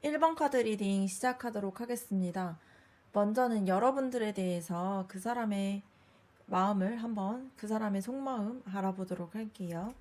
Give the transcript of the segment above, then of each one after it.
1번 카드 리딩 시작하도록 하겠습니다. 먼저는 여러분들에 대해서 그 사람의 마음을 한번, 그 사람의 속마음 알아보도록 할게요.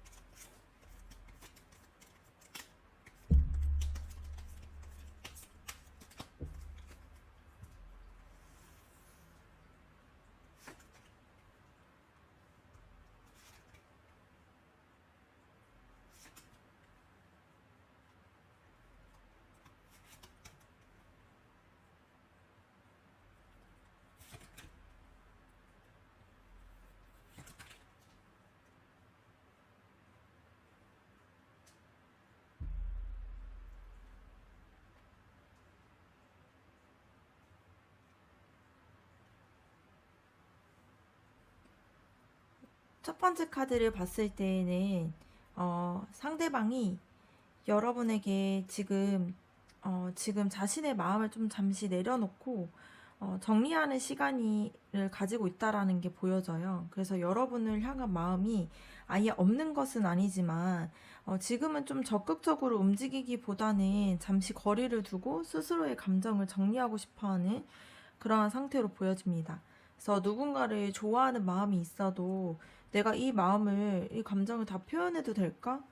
첫 번째 카드를 봤을 때에는 상대방이 여러분에게 지금 자신의 마음을 좀 잠시 내려놓고 정리하는 시간을 가지고 있다라는 게 보여져요. 그래서 여러분을 향한 마음이 아예 없는 것은 아니지만 지금은 좀 적극적으로 움직이기보다는 잠시 거리를 두고 스스로의 감정을 정리하고 싶어하는 그러한 상태로 보여집니다. 그래서 누군가를 좋아하는 마음이 있어도 내가 이 감정을 다 표현해도 될까?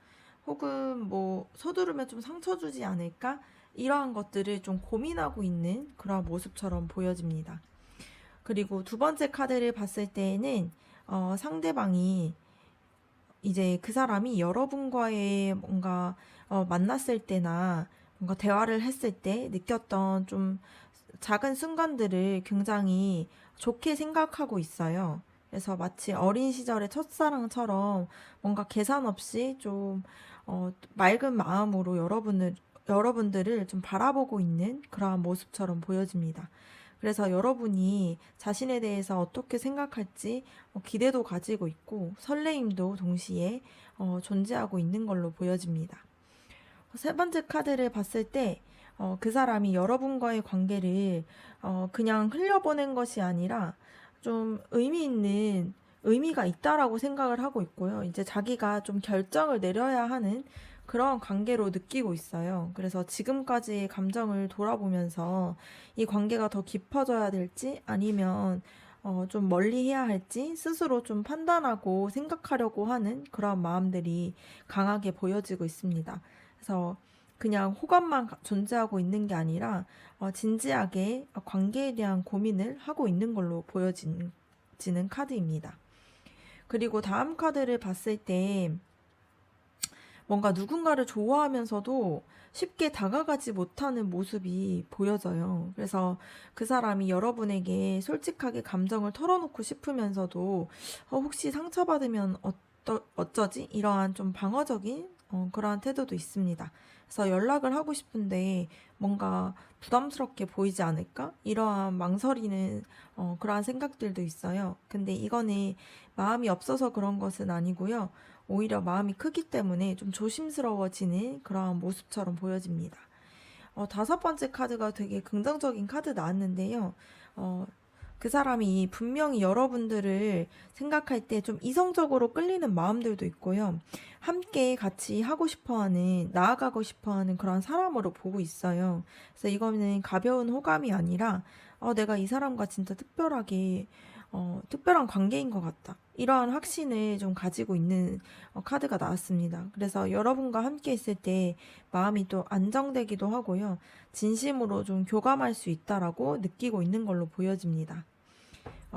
혹은 뭐 서두르면 좀 상처 주지 않을까? 이러한 것들을 좀 고민하고 있는 그런 모습처럼 보여집니다. 그리고 두 번째 카드를 봤을 때에는 상대방이 이제 그 사람이 여러분과의 뭔가 만났을 때나 뭔가 대화를 했을 때 느꼈던 좀 작은 순간들을 굉장히 좋게 생각하고 있어요. 그래서 마치 어린 시절의 첫사랑처럼 뭔가 계산 없이 좀 맑은 마음으로 여러분들을 좀 바라보고 있는 그러한 모습처럼 보여집니다. 그래서 여러분이 자신에 대해서 어떻게 생각할지 기대도 가지고 있고 설레임도 동시에 존재하고 있는 걸로 보여집니다. 세 번째 카드를 봤을 때, 그 사람이 여러분과의 관계를, 그냥 흘려보낸 것이 아니라, 좀 의미가 있다라고 생각을 하고 있고요. 이제 자기가 좀 결정을 내려야 하는 그런 관계로 느끼고 있어요. 그래서 지금까지의 감정을 돌아보면서 이 관계가 더 깊어져야 될지 아니면 좀 멀리 해야 할지 스스로 좀 판단하고 생각하려고 하는 그런 마음들이 강하게 보여지고 있습니다. 그래서 그냥 호감만 존재하고 있는 게 아니라 진지하게 관계에 대한 고민을 하고 있는 걸로 보여지는 카드입니다. 그리고 다음 카드를 봤을 때 뭔가 누군가를 좋아하면서도 쉽게 다가가지 못하는 모습이 보여져요. 그래서 그 사람이 여러분에게 솔직하게 감정을 털어놓고 싶으면서도 혹시 상처받으면 어쩌지? 이러한 좀 방어적인 그러한 태도도 있습니다. 그래서 연락을 하고 싶은데 뭔가 부담스럽게 보이지 않을까? 이러한 망설이는 그러한 생각들도 있어요. 근데 이거는 마음이 없어서 그런 것은 아니고요. 오히려 마음이 크기 때문에 좀 조심스러워지는 그러한 모습처럼 보여집니다. 다섯 번째 카드가 되게 긍정적인 카드 나왔는데요. 어, 그 사람이 분명히 여러분들을 생각할 때 좀 이성적으로 끌리는 마음들도 있고요. 함께 같이 하고 싶어 하는, 나아가고 싶어 하는 그런 사람으로 보고 있어요. 그래서 이거는 가벼운 호감이 아니라, 내가 이 사람과 진짜 특별한 관계인 것 같다. 이러한 확신을 좀 가지고 있는 카드가 나왔습니다. 그래서 여러분과 함께 있을 때 마음이 또 안정되기도 하고요. 진심으로 좀 교감할 수 있다라고 느끼고 있는 걸로 보여집니다.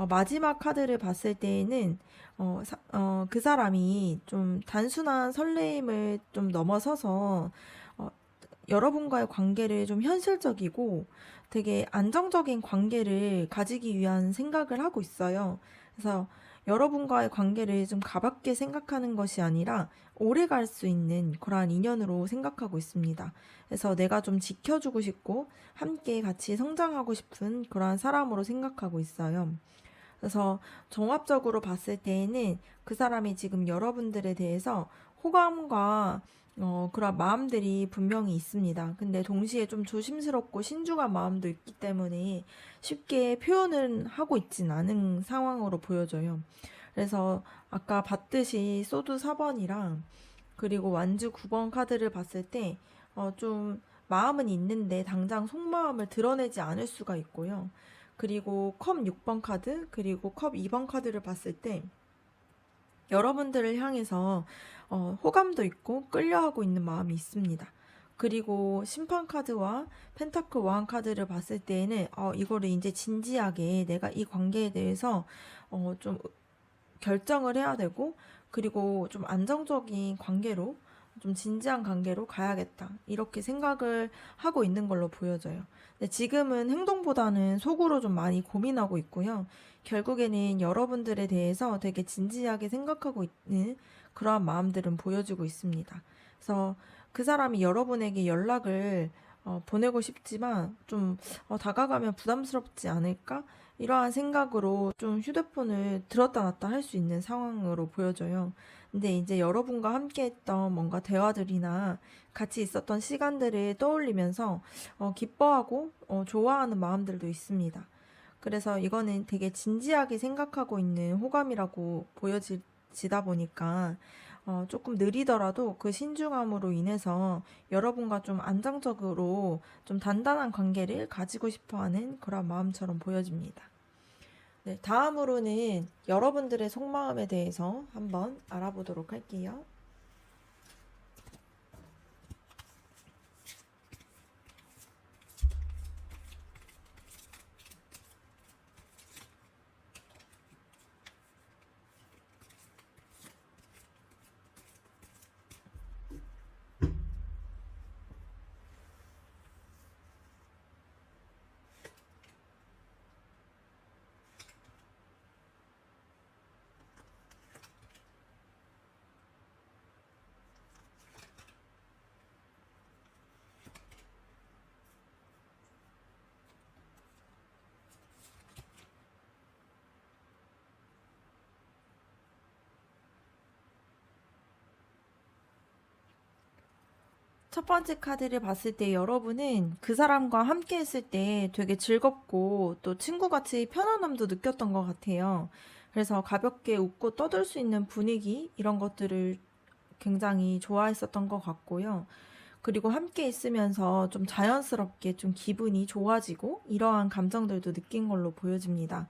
마지막 카드를 봤을 때에는 그 사람이 좀 단순한 설레임을 좀 넘어서서 어, 여러분과의 관계를 좀 현실적이고 되게 안정적인 관계를 가지기 위한 생각을 하고 있어요. 그래서 여러분과의 관계를 좀 가볍게 생각하는 것이 아니라 오래 갈 수 있는 그러한 인연으로 생각하고 있습니다. 그래서 내가 좀 지켜주고 싶고 함께 같이 성장하고 싶은 그러한 사람으로 생각하고 있어요. 그래서 종합적으로 봤을 때에는 그 사람이 지금 여러분들에 대해서 호감과 그런 마음들이 분명히 있습니다. 근데 동시에 좀 조심스럽고 신중한 마음도 있기 때문에 쉽게 표현은 하고 있진 않은 상황으로 보여져요. 그래서 아까 봤듯이 소드 4번이랑 그리고 완주 9번 카드를 봤을 때, 좀 마음은 있는데 당장 속마음을 드러내지 않을 수가 있고요. 그리고 컵 6번 카드, 그리고 컵 2번 카드를 봤을 때 여러분들을 향해서 호감도 있고 끌려하고 있는 마음이 있습니다. 그리고 심판 카드와 펜타클 왕 카드를 봤을 때에는 이거를 이제 진지하게 내가 이 관계에 대해서 좀 결정을 해야 되고, 그리고 좀 안정적인 관계로, 좀 진지한 관계로 가야겠다, 이렇게 생각을 하고 있는 걸로 보여져요. 근데 지금은 행동보다는 속으로 좀 많이 고민하고 있고요. 결국에는 여러분들에 대해서 되게 진지하게 생각하고 있는 그러한 마음들은 보여지고 있습니다. 그래서 그 사람이 여러분에게 연락을 보내고 싶지만 좀 다가가면 부담스럽지 않을까? 이러한 생각으로 좀 휴대폰을 들었다 놨다 할 수 있는 상황으로 보여져요. 근데 이제 여러분과 함께 했던 뭔가 대화들이나 같이 있었던 시간들을 떠올리면서 기뻐하고 좋아하는 마음들도 있습니다. 그래서 이거는 되게 진지하게 생각하고 있는 호감이라고 보여지다 보니까 조금 느리더라도 그 신중함으로 인해서 여러분과 좀 안정적으로 좀 단단한 관계를 가지고 싶어 하는 그런 마음처럼 보여집니다. 네, 다음으로는 여러분들의 속마음에 대해서 한번 알아보도록 할게요. 첫 번째 카드를 봤을 때 여러분은 그 사람과 함께 했을 때 되게 즐겁고 또 친구같이 편안함도 느꼈던 것 같아요. 그래서 가볍게 웃고 떠들 수 있는 분위기, 이런 것들을 굉장히 좋아했었던 것 같고요. 그리고 함께 있으면서 좀 자연스럽게 좀 기분이 좋아지고 이러한 감정들도 느낀 걸로 보여집니다.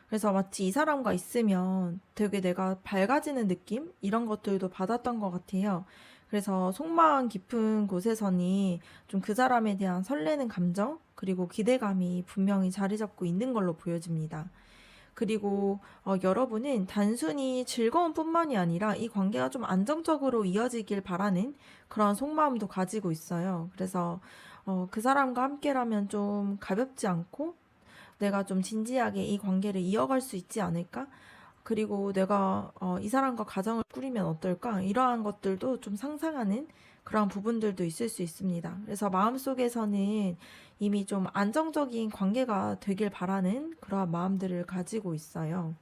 그래서 마치 이 사람과 있으면 되게 내가 밝아지는 느낌? 이런 것들도 받았던 것 같아요. 그래서 속마음 깊은 곳에서는 좀 그 사람에 대한 설레는 감정, 그리고 기대감이 분명히 자리 잡고 있는 걸로 보여집니다. 그리고 여러분은 단순히 즐거움 뿐만이 아니라 이 관계가 좀 안정적으로 이어지길 바라는 그런 속마음도 가지고 있어요. 그래서 그 사람과 함께라면 좀 가볍지 않고 내가 좀 진지하게 이 관계를 이어갈 수 있지 않을까? 그리고 내가 이 사람과 가정을 꾸리면 어떨까? 이러한 것들도 좀 상상하는 그런 부분들도 있을 수 있습니다. 그래서 마음속에서는 이미 좀 안정적인 관계가 되길 바라는 그러한 마음들을 가지고 있어요.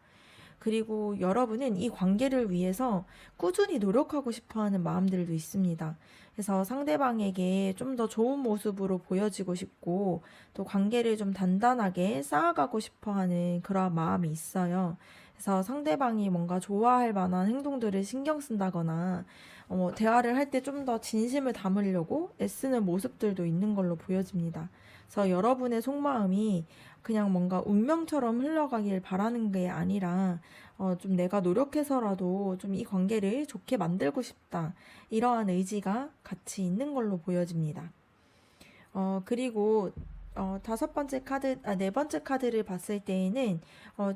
그리고 여러분은 이 관계를 위해서 꾸준히 노력하고 싶어 하는 마음들도 있습니다. 그래서 상대방에게 좀 더 좋은 모습으로 보여지고 싶고, 또 관계를 좀 단단하게 쌓아가고 싶어 하는 그런 마음이 있어요. 그래서 상대방이 뭔가 좋아할 만한 행동들을 신경 쓴다거나, 대화를 할 때 좀 더 진심을 담으려고 애쓰는 모습들도 있는 걸로 보여집니다. 그래서 여러분의 속마음이 그냥 뭔가 운명처럼 흘러가길 바라는 게 아니라 좀 내가 노력해서라도 좀 이 관계를 좋게 만들고 싶다, 이러한 의지가 같이 있는 걸로 보여집니다. 그리고 다섯 번째 카드, 네 번째 카드를 봤을 때에는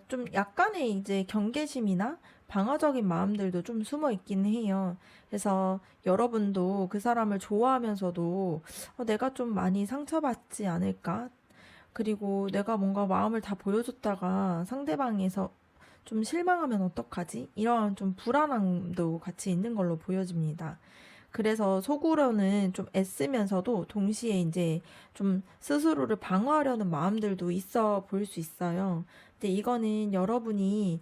좀 약간의 이제 경계심이나 방어적인 마음들도 좀 숨어 있기는 해요. 그래서 여러분도 그 사람을 좋아하면서도 내가 좀 많이 상처받지 않을까? 그리고 내가 뭔가 마음을 다 보여줬다가 상대방에서 좀 실망하면 어떡하지? 이런 좀 불안함도 같이 있는 걸로 보여집니다. 그래서 속으로는 좀 애쓰면서도 동시에 이제 좀 스스로를 방어하려는 마음들도 있어 보일 수 있어요. 근데 이거는 여러분이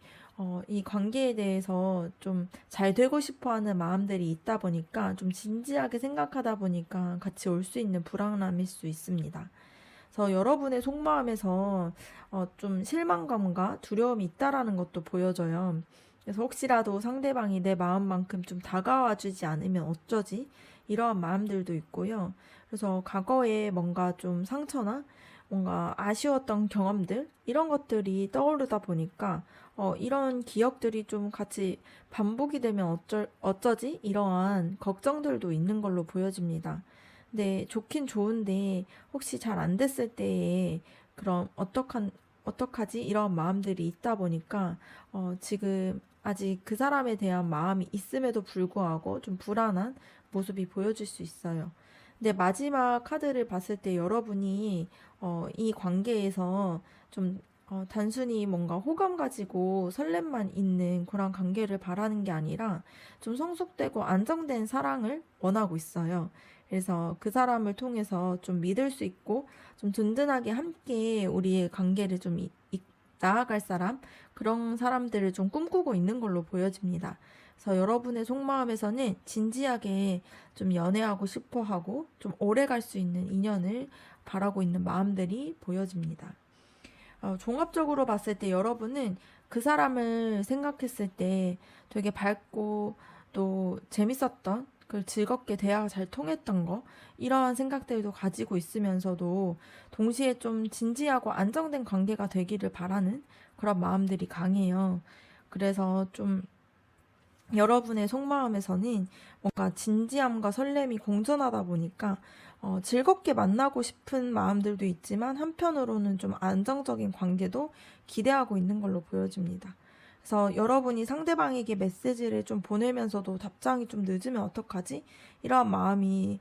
이 관계에 대해서 좀 잘 되고 싶어 하는 마음들이 있다 보니까, 좀 진지하게 생각하다 보니까 같이 올 수 있는 불안함일 수 있습니다. 그래서 여러분의 속마음에서 좀 실망감과 두려움이 있다라는 것도 보여져요. 그래서 혹시라도 상대방이 내 마음만큼 좀 다가와 주지 않으면 어쩌지? 이러한 마음들도 있고요. 그래서 과거에 뭔가 좀 상처나 뭔가 아쉬웠던 경험들 이런 것들이 떠오르다 보니까 이런 기억들이 좀 같이 반복이 되면 어쩌지? 이러한 걱정들도 있는 걸로 보여집니다. 근데 좋긴 좋은데 혹시 잘 안 됐을 때에 그럼 어떡하지? 이런 마음들이 있다 보니까 지금 아직 그 사람에 대한 마음이 있음에도 불구하고 좀 불안한 모습이 보여질 수 있어요. 근데 마지막 카드를 봤을 때 여러분이 이 관계에서 좀 단순히 뭔가 호감 가지고 설렘만 있는 그런 관계를 바라는 게 아니라 좀 성숙되고 안정된 사랑을 원하고 있어요. 그래서 그 사람을 통해서 좀 믿을 수 있고 좀 든든하게 함께 우리의 관계를 좀 나아갈 사람, 그런 사람들을 좀 꿈꾸고 있는 걸로 보여집니다. 그래서 여러분의 속마음에서는 진지하게 좀 연애하고 싶어 하고 좀 오래 갈 수 있는 인연을 바라고 있는 마음들이 보여집니다. 종합적으로 봤을 때 여러분은 그 사람을 생각했을 때 되게 밝고 또 재밌었던 그 즐겁게 대화가 잘 통했던 거 이러한 생각들도 가지고 있으면서도 동시에 좀 진지하고 안정된 관계가 되기를 바라는 그런 마음들이 강해요. 그래서 좀 여러분의 속마음에서는 뭔가 진지함과 설렘이 공존하다 보니까 즐겁게 만나고 싶은 마음들도 있지만 한편으로는 좀 안정적인 관계도 기대하고 있는 걸로 보여집니다. 그래서 여러분이 상대방에게 메시지를 좀 보내면서도 답장이 좀 늦으면 어떡하지? 이런 마음이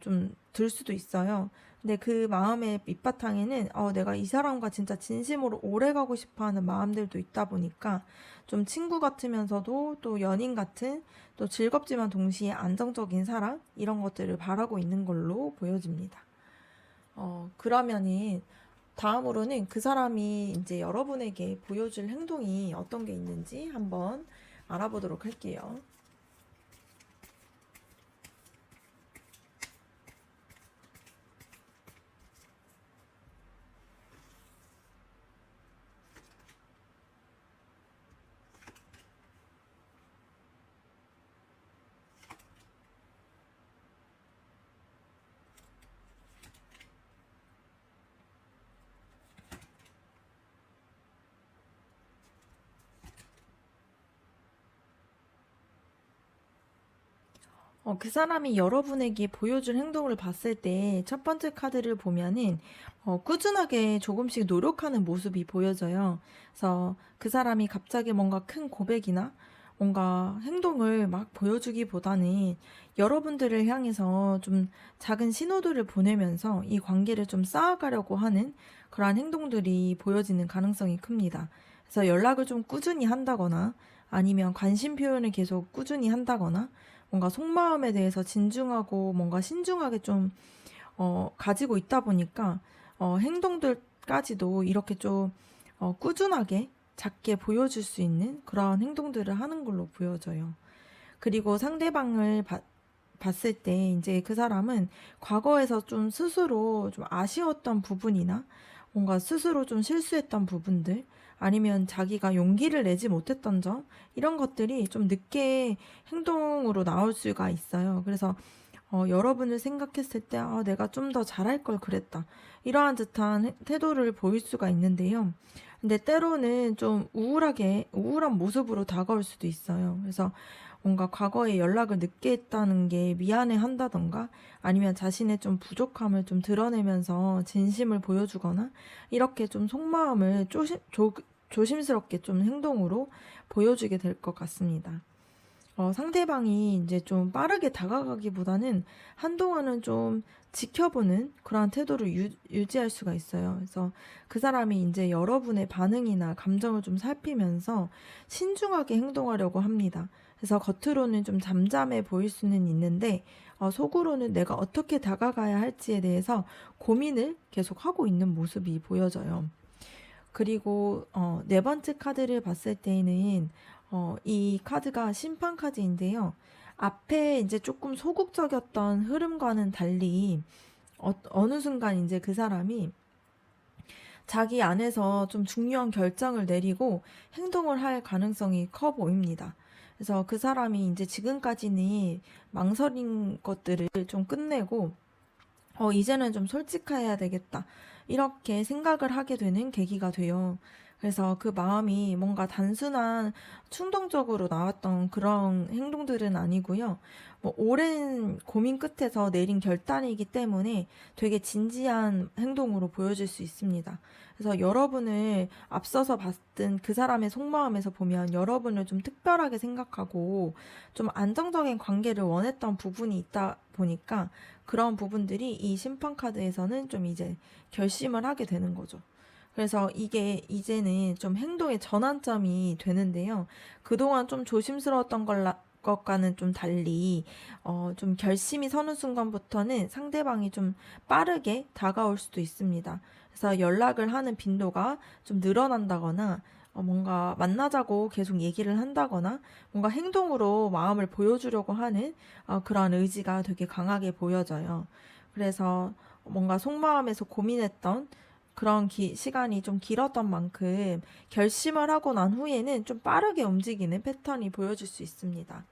좀 들 수도 있어요. 근데 그 마음의 밑바탕에는 내가 이 사람과 진짜 진심으로 오래 가고 싶어 하는 마음들도 있다 보니까 좀 친구 같으면서도 또 연인 같은 또 즐겁지만 동시에 안정적인 사랑 이런 것들을 바라고 있는 걸로 보여집니다. 그러면은 다음으로는 그 사람이 이제 여러분에게 보여줄 행동이 어떤 게 있는지 한번 알아보도록 할게요. 그 사람이 여러분에게 보여줄 행동을 봤을 때 첫 번째 카드를 보면은 꾸준하게 조금씩 노력하는 모습이 보여져요. 그래서 그 사람이 갑자기 뭔가 큰 고백이나 뭔가 행동을 막 보여주기보다는 여러분들을 향해서 좀 작은 신호들을 보내면서 이 관계를 좀 쌓아가려고 하는 그러한 행동들이 보여지는 가능성이 큽니다. 그래서 연락을 좀 꾸준히 한다거나 아니면 관심 표현을 계속 꾸준히 한다거나 뭔가 속마음에 대해서 진중하고 뭔가 신중하게 좀 가지고 있다 보니까 행동들까지도 이렇게 좀 꾸준하게 작게 보여줄 수 있는 그런 행동들을 하는 걸로 보여져요. 그리고 상대방을 봤을 때 이제 그 사람은 과거에서 좀 스스로 좀 아쉬웠던 부분이나 뭔가 스스로 좀 실수했던 부분들 아니면 자기가 용기를 내지 못했던 점 이런 것들이 좀 늦게 행동으로 나올 수가 있어요. 그래서 여러분을 생각했을 때 내가 좀 더 잘할 걸 그랬다. 이러한 듯한 태도를 보일 수가 있는데요. 근데 때로는 좀 우울한 모습으로 다가올 수도 있어요. 그래서 뭔가 과거에 연락을 늦게 했다는 게 미안해 한다던가 아니면 자신의 좀 부족함을 좀 드러내면서 진심을 보여주거나 이렇게 좀 속마음을 조심스럽게 좀 행동으로 보여주게 될 것 같습니다. 상대방이 이제 좀 빠르게 다가가기보다는 한동안은 좀 지켜보는 그러한 태도를 유지할 수가 있어요. 그래서 그 사람이 이제 여러분의 반응이나 감정을 좀 살피면서 신중하게 행동하려고 합니다. 그래서 겉으로는 좀 잠잠해 보일 수는 있는데, 속으로는 내가 어떻게 다가가야 할지에 대해서 고민을 계속 하고 있는 모습이 보여져요. 그리고 네 번째 카드를 봤을 때에는 이 카드가 심판 카드인데요. 앞에 이제 조금 소극적이었던 흐름과는 달리 어느 순간 이제 그 사람이 자기 안에서 좀 중요한 결정을 내리고 행동을 할 가능성이 커 보입니다. 그래서 그 사람이 이제 지금까지는 망설인 것들을 좀 끝내고 이제는 좀 솔직해야 되겠다. 이렇게 생각을 하게 되는 계기가 돼요. 그래서 그 마음이 뭔가 단순한 충동적으로 나왔던 그런 행동들은 아니고요. 뭐 오랜 고민 끝에서 내린 결단이기 때문에 되게 진지한 행동으로 보여질 수 있습니다. 그래서 여러분을 앞서서 봤던 그 사람의 속마음에서 보면 여러분을 좀 특별하게 생각하고 좀 안정적인 관계를 원했던 부분이 있다 보니까 그런 부분들이 이 심판 카드에서는 좀 이제 결심을 하게 되는 거죠. 그래서 이게 이제는 좀 행동의 전환점이 되는데요. 그동안 좀 조심스러웠던 것과는 좀 달리, 좀 결심이 서는 순간부터는 상대방이 좀 빠르게 다가올 수도 있습니다. 그래서 연락을 하는 빈도가 좀 늘어난다거나, 뭔가 만나자고 계속 얘기를 한다거나, 뭔가 행동으로 마음을 보여주려고 하는 그런 의지가 되게 강하게 보여져요. 그래서 뭔가 속마음에서 고민했던 그런 시간이 좀 길었던 만큼 결심을 하고 난 후에는 좀 빠르게 움직이는 패턴이 보여질 수 있습니다.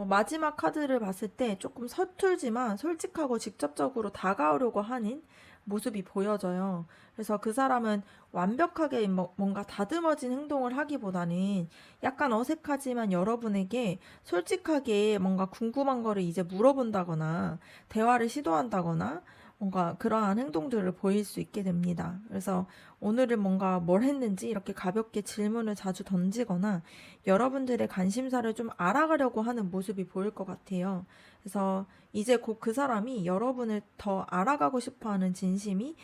마지막 카드를 봤을 때 조금 서툴지만 솔직하고 직접적으로 다가오려고 하는 모습이 보여져요. 그래서 그 사람은 완벽하게 뭔가 다듬어진 행동을 하기보다는 약간 어색하지만 여러분에게 솔직하게 뭔가 궁금한 거를 이제 물어본다거나 대화를 시도한다거나 뭔가 그러한 행동들을 보일 수 있게 됩니다. 그래서 오늘은 뭔가 뭘 했는지 이렇게 가볍게 질문을 자주 던지거나 여러분들의 관심사를 좀 알아가려고 하는 모습이 보일 것 같아요. 그래서 이제 곧 그 사람이 여러분을 더 알아가고 싶어 하는 진심이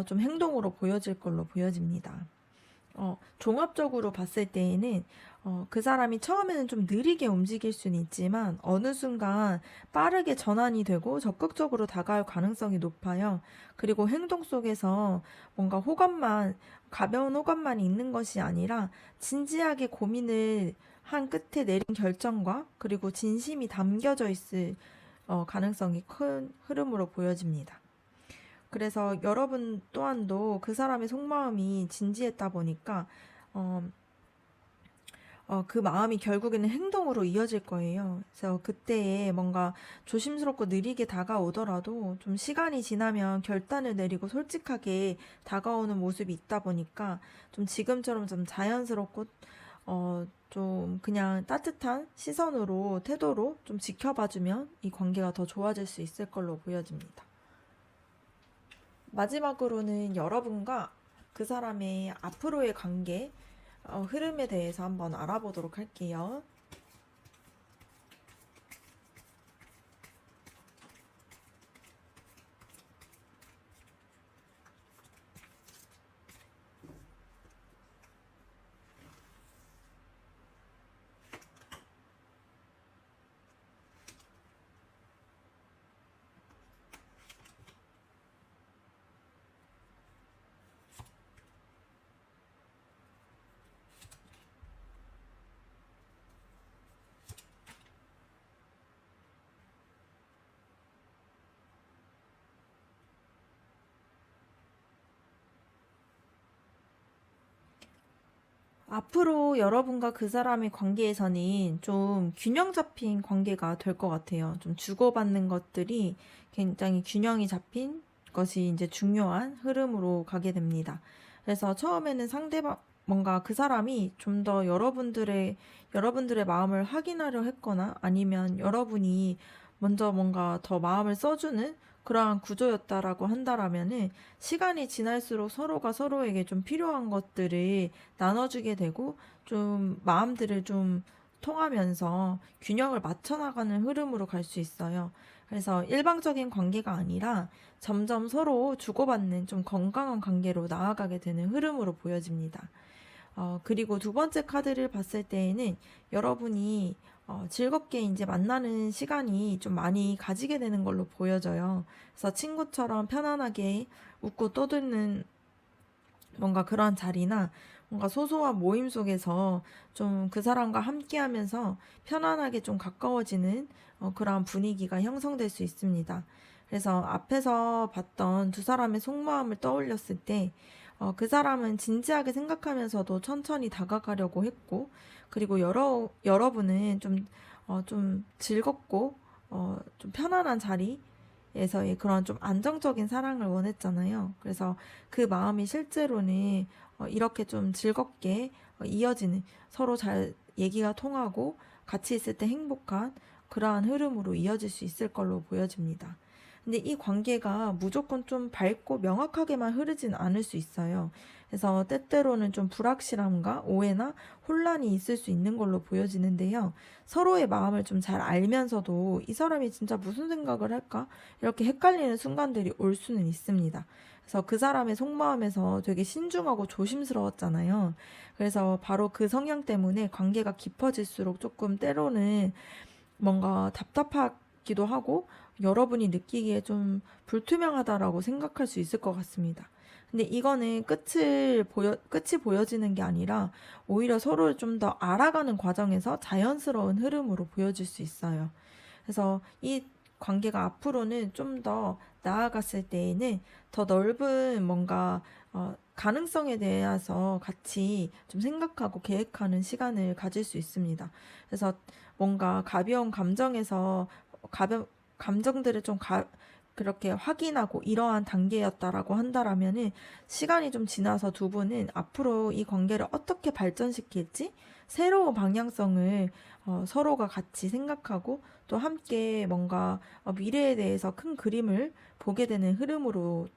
좀 행동으로 보여질 걸로 보여집니다. 종합적으로 봤을 때에는 그 사람이 처음에는 좀 느리게 움직일 수는 있지만 어느 순간 빠르게 전환이 되고 적극적으로 다가올 가능성이 높아요. 그리고 행동 속에서 뭔가 가벼운 호감만 있는 것이 아니라 진지하게 고민을 한 끝에 내린 결정과 그리고 진심이 담겨져 있을 가능성이 큰 흐름으로 보여집니다. 그래서 여러분 또한도 그 사람의 속마음이 진지했다 보니까 어, 그 마음이 결국에는 행동으로 이어질 거예요. 그래서 그때에 뭔가 조심스럽고 느리게 다가오더라도 좀 시간이 지나면 결단을 내리고 솔직하게 다가오는 모습이 있다 보니까 좀 지금처럼 좀 자연스럽고 좀 그냥 따뜻한 시선으로 태도로 좀 지켜봐주면 이 관계가 더 좋아질 수 있을 걸로 보여집니다. 마지막으로는 여러분과 그 사람의 앞으로의 관계 흐름에 대해서 한번 알아보도록 할게요. 앞으로 여러분과 그 사람의 관계에서는 좀 균형 잡힌 관계가 될 것 같아요. 좀 주고받는 것들이 굉장히 균형이 잡힌 것이 이제 중요한 흐름으로 가게 됩니다. 그래서 처음에는 뭔가 그 사람이 좀 더 여러분들의 마음을 확인하려 했거나 아니면 여러분이 먼저 뭔가 더 마음을 써주는 그러한 구조였다라고 한다라면은 시간이 지날수록 서로가 서로에게 좀 필요한 것들을 나눠주게 되고 좀 마음들을 좀 통하면서 균형을 맞춰 나가는 흐름으로 갈 수 있어요. 그래서 일방적인 관계가 아니라 점점 서로 주고받는 좀 건강한 관계로 나아가게 되는 흐름으로 보여집니다. 그리고 두 번째 카드를 봤을 때에는 여러분이 즐겁게 이제 만나는 시간이 좀 많이 가지게 되는 걸로 보여져요. 그래서 친구처럼 편안하게 웃고 떠드는 뭔가 그런 자리나 뭔가 소소한 모임 속에서 좀 그 사람과 함께 하면서 편안하게 좀 가까워지는 그런 분위기가 형성될 수 있습니다. 그래서 앞에서 봤던 두 사람의 속마음을 떠올렸을 때 그 사람은 진지하게 생각하면서도 천천히 다가가려고 했고, 그리고 여러분은 좀 즐겁고, 좀 편안한 자리에서의 그런 좀 안정적인 사랑을 원했잖아요. 그래서 그 마음이 실제로는 이렇게 좀 즐겁게 이어지는, 서로 잘 얘기가 통하고 같이 있을 때 행복한 그러한 흐름으로 이어질 수 있을 걸로 보여집니다. 근데 이 관계가 무조건 좀 밝고 명확하게만 흐르진 않을 수 있어요. 그래서 때때로는 좀 불확실함과 오해나 혼란이 있을 수 있는 걸로 보여지는데요. 서로의 마음을 좀 잘 알면서도 이 사람이 진짜 무슨 생각을 할까? 이렇게 헷갈리는 순간들이 올 수는 있습니다. 그래서 그 사람의 속마음에서 되게 신중하고 조심스러웠잖아요. 그래서 바로 그 성향 때문에 관계가 깊어질수록 조금 때로는 뭔가 답답하기도 하고 여러분이 느끼기에 좀 불투명하다라고 생각할 수 있을 것 같습니다. 근데 이거는 끝이 보여지는 게 아니라 오히려 서로를 좀 더 알아가는 과정에서 자연스러운 흐름으로 보여질 수 있어요. 그래서 이 관계가 앞으로는 좀 더 나아갔을 때에는 더 넓은 뭔가 가능성에 대해서 같이 좀 생각하고 계획하는 시간을 가질 수 있습니다. 그래서 뭔가 가벼운 감정에서 가벼 감정들을 그렇게 확인하고 이러한 단계였다라고 한다라면은 시간이 좀 지나서 두 분은 앞으로 이 관계를 어떻게 발전시킬지 새로운 방향성을 서로가 같이 생각하고 또 함께 뭔가 미래에 대해서 큰 그림을 보게 되는 흐름으로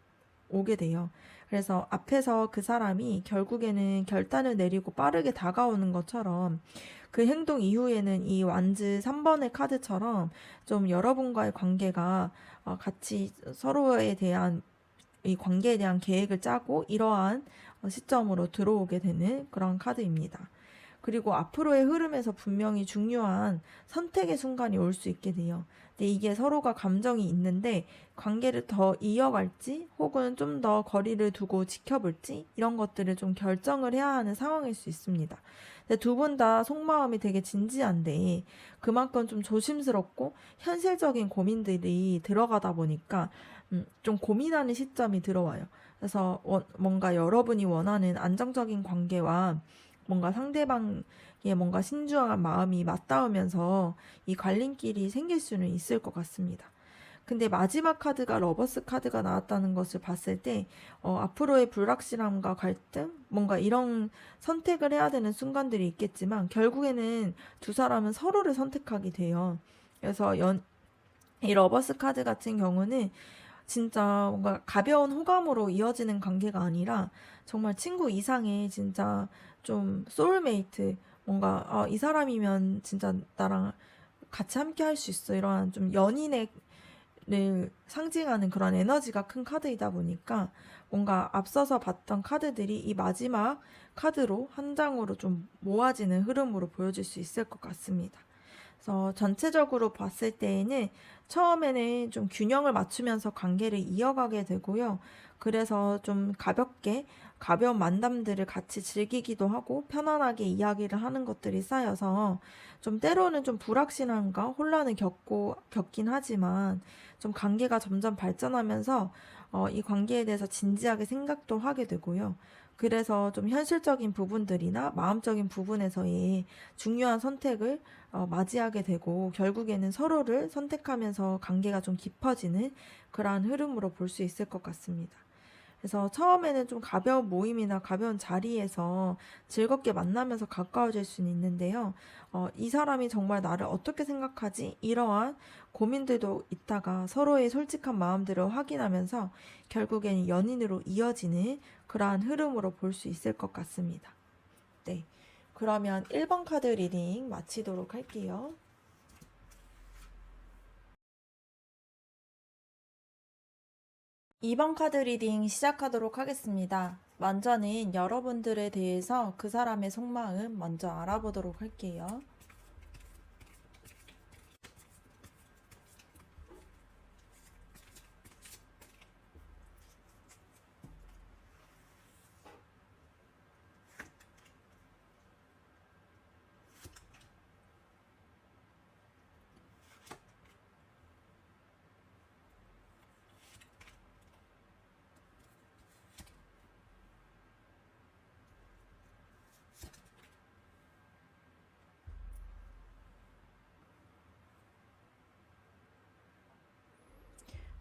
오게 돼요. 그래서 앞에서 그 사람이 결국에는 결단을 내리고 빠르게 다가오는 것처럼 그 행동 이후에는 이 완즈 3번의 카드처럼 좀 여러분과의 관계가 같이 서로에 대한 이 관계에 대한 계획을 짜고 이러한 시점으로 들어오게 되는 그런 카드입니다. 그리고 앞으로의 흐름에서 분명히 중요한 선택의 순간이 올 수 있게 돼요. 근데 이게 서로가 감정이 있는데 관계를 더 이어갈지 혹은 좀 더 거리를 두고 지켜볼지 이런 것들을 좀 결정을 해야 하는 상황일 수 있습니다. 근데 두 분 다 속마음이 되게 진지한데 그만큼 좀 조심스럽고 현실적인 고민들이 들어가다 보니까 좀 고민하는 시점이 들어와요. 그래서 뭔가 여러분이 원하는 안정적인 관계와 뭔가 상대방의 뭔가 신중한 마음이 맞닿으면서 이 갈림길이 생길 수는 있을 것 같습니다. 근데 마지막 카드가 러버스 카드가 나왔다는 것을 봤을 때 앞으로의 불확실함과 갈등 뭔가 이런 선택을 해야 되는 순간들이 있겠지만 결국에는 두 사람은 서로를 선택하게 돼요. 그래서 이 러버스 카드 같은 경우는 진짜 뭔가 가벼운 호감으로 이어지는 관계가 아니라 정말 친구 이상의 진짜 좀 소울메이트 뭔가 이 사람이면 진짜 나랑 같이 함께 할 수 있어 이러한 좀 연인의 를 상징하는 그런 에너지가 큰 카드이다 보니까 뭔가 앞서서 봤던 카드들이 이 마지막 카드로 한 장으로 좀 모아지는 흐름으로 보여질 수 있을 것 같습니다. 그래서 전체적으로 봤을 때에는 처음에는 좀 균형을 맞추면서 관계를 이어가게 되고요. 그래서 좀 가벼운 만남들을 같이 즐기기도 하고 편안하게 이야기를 하는 것들이 쌓여서 좀 때로는 좀 불확실함과 혼란을 겪긴 하지만 좀 관계가 점점 발전하면서 이 관계에 대해서 진지하게 생각도 하게 되고요. 그래서 좀 현실적인 부분들이나 마음적인 부분에서의 중요한 선택을 맞이하게 되고 결국에는 서로를 선택하면서 관계가 좀 깊어지는 그러한 흐름으로 볼 수 있을 것 같습니다. 그래서 처음에는 좀 가벼운 모임이나 가벼운 자리에서 즐겁게 만나면서 가까워질 수는 있는데요. 이 사람이 정말 나를 어떻게 생각하지? 이러한 고민들도 있다가 서로의 솔직한 마음들을 확인하면서 결국엔 연인으로 이어지는 그러한 흐름으로 볼 수 있을 것 같습니다. 네. 그러면 1번 카드 리딩 마치도록 할게요. 2번 카드 리딩 시작하도록 하겠습니다. 먼저는 여러분들에 대해서 그 사람의 속마음 먼저 알아보도록 할게요.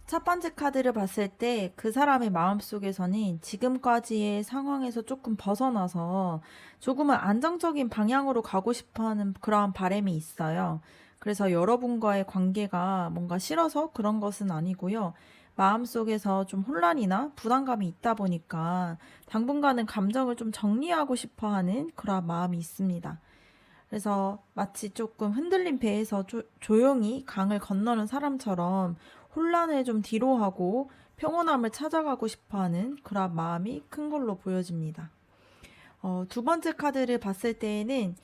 첫 번째 카드를 봤을 때 그 사람의 마음속에서는 지금까지의 상황에서 조금 벗어나서 조금은 안정적인 방향으로 가고 싶어 하는 그러한 바람이 있어요. 그래서 여러분과의 관계가 뭔가 싫어서 그런 것은 아니고요. 마음속에서 좀 혼란이나 부담감이 있다 보니까 당분간은 감정을 좀 정리하고 싶어 하는 그런 마음이 있습니다. 그래서 마치 조금 흔들린 배에서 조용히 강을 건너는 사람처럼 혼란을 좀 뒤로하고 평온함을 찾아가고 싶어하는 그런 마음이 큰 걸로 보여집니다. 두 번째 카드를 봤을 때에는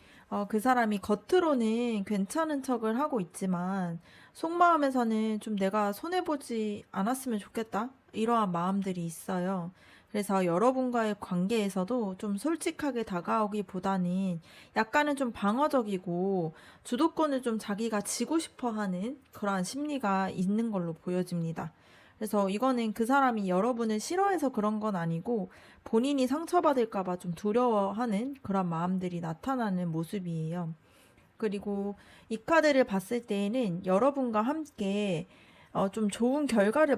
그 사람이 겉으로는 괜찮은 척을 하고 있지만 속마음에서는 좀 내가 손해보지 않았으면 좋겠다 이러한 마음들이 있어요. 그래서 여러분과의 관계에서도 좀 솔직하게 다가오기보다는 약간은 좀 방어적이고 주도권을 좀 자기가 쥐고 싶어 하는 그러한 심리가 있는 걸로 보여집니다. 그래서 이거는 그 사람이 여러분을 싫어해서 그런 건 아니고 본인이 상처받을까봐 좀 두려워하는 그런 마음들이 나타나는 모습이에요. 그리고 이 카드를 봤을 때에는 여러분과 함께 좀 좋은 결과를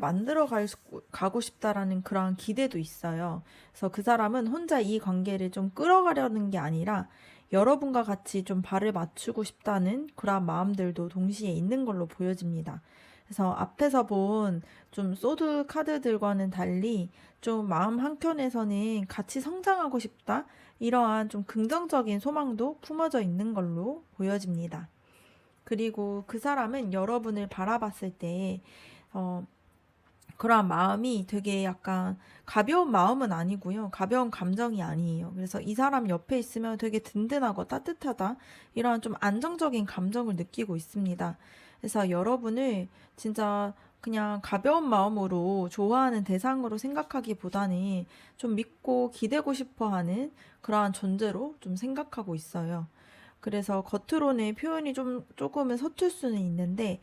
가고 싶다라는 그런 기대도 있어요. 그래서 그 사람은 혼자 이 관계를 좀 끌어가려는 게 아니라 여러분과 같이 좀 발을 맞추고 싶다는 그런 마음들도 동시에 있는 걸로 보여집니다. 그래서 앞에서 본 좀 소드 카드들과는 달리 좀 마음 한켠에서는 같이 성장하고 싶다. 이러한 좀 긍정적인 소망도 품어져 있는 걸로 보여집니다. 그리고 그 사람은 여러분을 바라봤을 때, 어, 그러한 마음이 되게 약간 가벼운 마음은 아니고요. 가벼운 감정이 아니에요. 그래서 이 사람 옆에 있으면 되게 든든하고 따뜻하다. 이런 좀 안정적인 감정을 느끼고 있습니다. 그래서 여러분을 진짜 그냥 가벼운 마음으로 좋아하는 대상으로 생각하기보다는 좀 믿고 기대고 싶어 하는 그러한 존재로 좀 생각하고 있어요. 그래서 겉으로는 표현이 조금은 서툴 수는 있는데,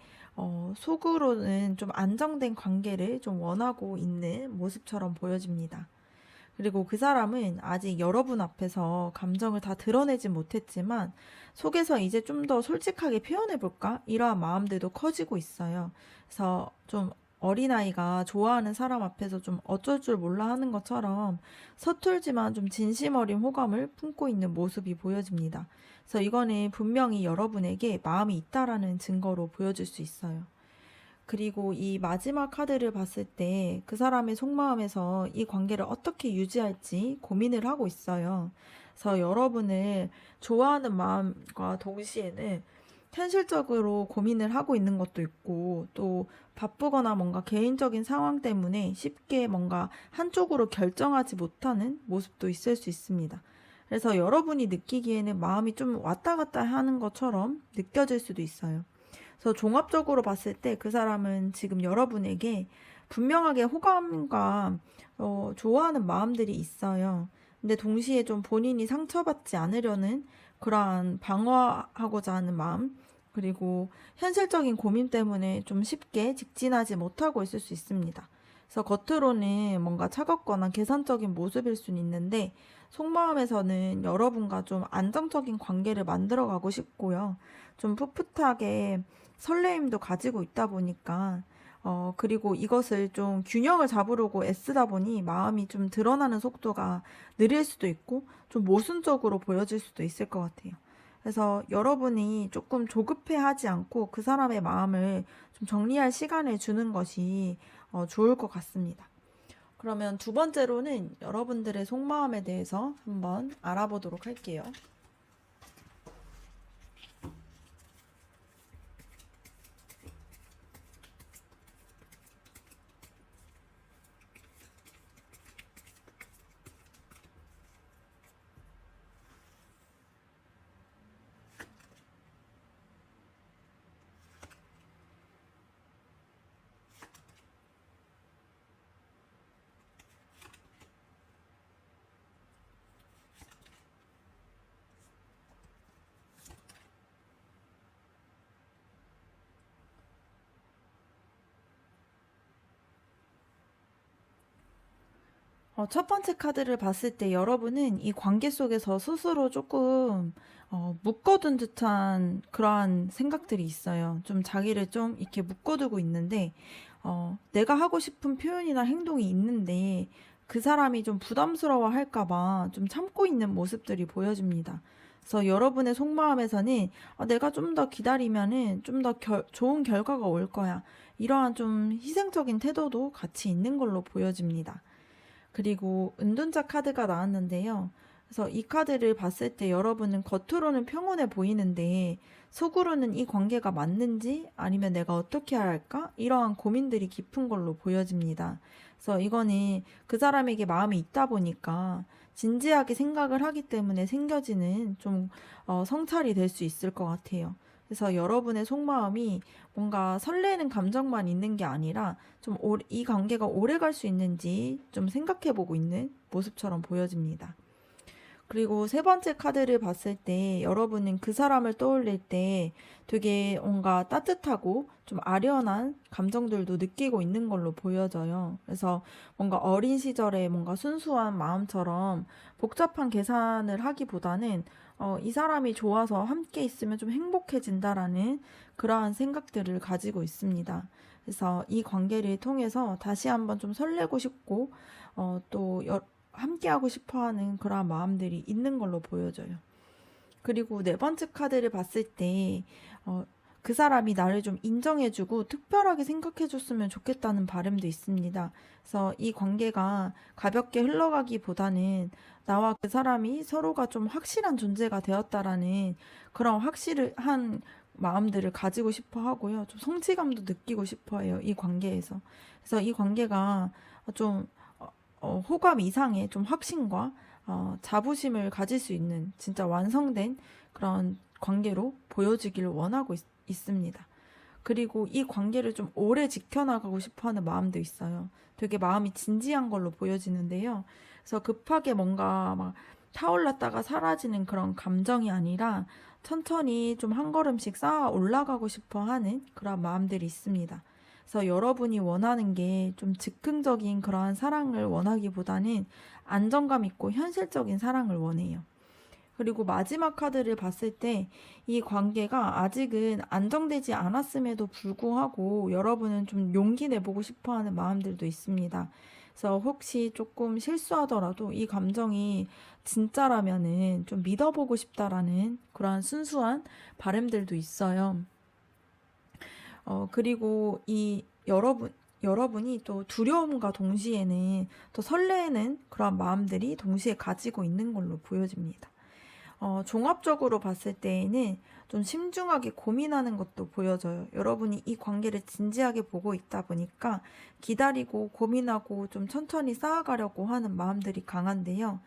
속으로는 좀 안정된 관계를 좀 원하고 있는 모습처럼 보여집니다. 그리고 그 사람은 아직 여러분 앞에서 감정을 다 드러내지 못했지만 속에서 이제 좀 더 솔직하게 표현해볼까? 이러한 마음들도 커지고 있어요. 그래서 좀 어린아이가 좋아하는 사람 앞에서 좀 어쩔 줄 몰라 하는 것처럼 서툴지만 좀 진심 어린 호감을 품고 있는 모습이 보여집니다. 그래서 이거는 분명히 여러분에게 마음이 있다라는 증거로 보여줄 수 있어요. 그리고 이 마지막 카드를 봤을 때 그 사람의 속마음에서 이 관계를 어떻게 유지할지 고민을 하고 있어요. 그래서 여러분을 좋아하는 마음과 동시에는 현실적으로 고민을 하고 있는 것도 있고 또 바쁘거나 뭔가 개인적인 상황 때문에 쉽게 뭔가 한쪽으로 결정하지 못하는 모습도 있을 수 있습니다. 그래서 여러분이 느끼기에는 마음이 좀 왔다 갔다 하는 것처럼 느껴질 수도 있어요. 그래서 종합적으로 봤을 때 그 사람은 지금 여러분에게 분명하게 호감과 좋아하는 마음들이 있어요. 근데 동시에 좀 본인이 상처받지 않으려는 그러한 방어하고자 하는 마음, 그리고 현실적인 고민 때문에 좀 쉽게 직진하지 못하고 있을 수 있습니다. 그래서 겉으로는 뭔가 차갑거나 계산적인 모습일 수는 있는데 속마음에서는 여러분과 좀 안정적인 관계를 만들어가고 싶고요. 좀 풋풋하게 설레임도 가지고 있다 보니까 그리고 이것을 좀 균형을 잡으려고 애쓰다 보니 마음이 좀 드러나는 속도가 느릴 수도 있고 좀 모순적으로 보여질 수도 있을 것 같아요. 그래서 여러분이 조금 조급해 하지 않고 그 사람의 마음을 좀 정리할 시간을 주는 것이 좋을 것 같습니다. 그러면 두 번째로는 여러분들의 속마음에 대해서 한번 알아보도록 할게요. 첫 번째 카드를 봤을 때 여러분은 이 관계 속에서 스스로 조금 묶어둔 듯한 그러한 생각들이 있어요. 좀 자기를 좀 이렇게 묶어두고 있는데 내가 하고 싶은 표현이나 행동이 있는데 그 사람이 좀 부담스러워 할까봐 좀 참고 있는 모습들이 보여집니다. 그래서 여러분의 속마음에서는 내가 좀 더 기다리면은 좀 더 좋은 결과가 올 거야. 이러한 좀 희생적인 태도도 같이 있는 걸로 보여집니다. 그리고 은둔자 카드가 나왔는데요. 그래서 이 카드를 봤을 때 여러분은 겉으로는 평온해 보이는데 속으로는 이 관계가 맞는지 아니면 내가 어떻게 해야 할까? 이러한 고민들이 깊은 걸로 보여집니다. 그래서 이거는 그 사람에게 마음이 있다 보니까 진지하게 생각을 하기 때문에 생겨지는 좀 성찰이 될 수 있을 것 같아요. 그래서 여러분의 속마음이 뭔가 설레는 감정만 있는 게 아니라 좀 이 관계가 오래 갈 수 있는지 좀 생각해 보고 있는 모습처럼 보여집니다. 그리고 세 번째 카드를 봤을 때 여러분은 그 사람을 떠올릴 때 되게 뭔가 따뜻하고 좀 아련한 감정들도 느끼고 있는 걸로 보여져요. 그래서 뭔가 어린 시절에 뭔가 순수한 마음처럼 복잡한 계산을 하기보다는 이 사람이 좋아서 함께 있으면 좀 행복해진다라는 그러한 생각들을 가지고 있습니다. 그래서 이 관계를 통해서 다시 한번 좀 설레고 싶고 또 함께하고 싶어하는 그런 마음들이 있는 걸로 보여져요. 그리고 네 번째 카드를 봤을 때, 그 사람이 나를 좀 인정해주고 특별하게 생각해줬으면 좋겠다는 바람도 있습니다. 그래서 이 관계가 가볍게 흘러가기보다는 나와 그 사람이 서로가 좀 확실한 존재가 되었다라는 그런 확실한 마음들을 가지고 싶어 하고요. 좀 성취감도 느끼고 싶어 해요. 이 관계에서. 그래서 이 관계가 좀 호감 이상의 좀 확신과 자부심을 가질 수 있는 진짜 완성된 그런 관계로 보여지기를 원하고 있습니다. 그리고 이 관계를 좀 오래 지켜나가고 싶어 하는 마음도 있어요. 되게 마음이 진지한 걸로 보여지는데요. 그래서 급하게 뭔가 막 타올랐다가 사라지는 그런 감정이 아니라 천천히 좀 한 걸음씩 쌓아 올라가고 싶어 하는 그런 마음들이 있습니다. 그래서 여러분이 원하는 게 좀 즉흥적인 그러한 사랑을 원하기보다는 안정감 있고 현실적인 사랑을 원해요. 그리고 마지막 카드를 봤을 때 이 관계가 아직은 안정되지 않았음에도 불구하고 여러분은 좀 용기 내보고 싶어 하는 마음들도 있습니다. 그래서 혹시 조금 실수하더라도 이 감정이 진짜라면은 좀 믿어보고 싶다라는 그러한 순수한 바람들도 있어요. 그리고 여러분이 또 두려움과 동시에는 또 설레는 그런 마음들이 동시에 가지고 있는 걸로 보여집니다. 종합적으로 봤을 때에는 좀 심중하게 고민하는 것도 보여져요. 여러분이 이 관계를 진지하게 보고 있다 보니까 기다리고 고민하고 좀 천천히 쌓아가려고 하는 마음들이 강한데요.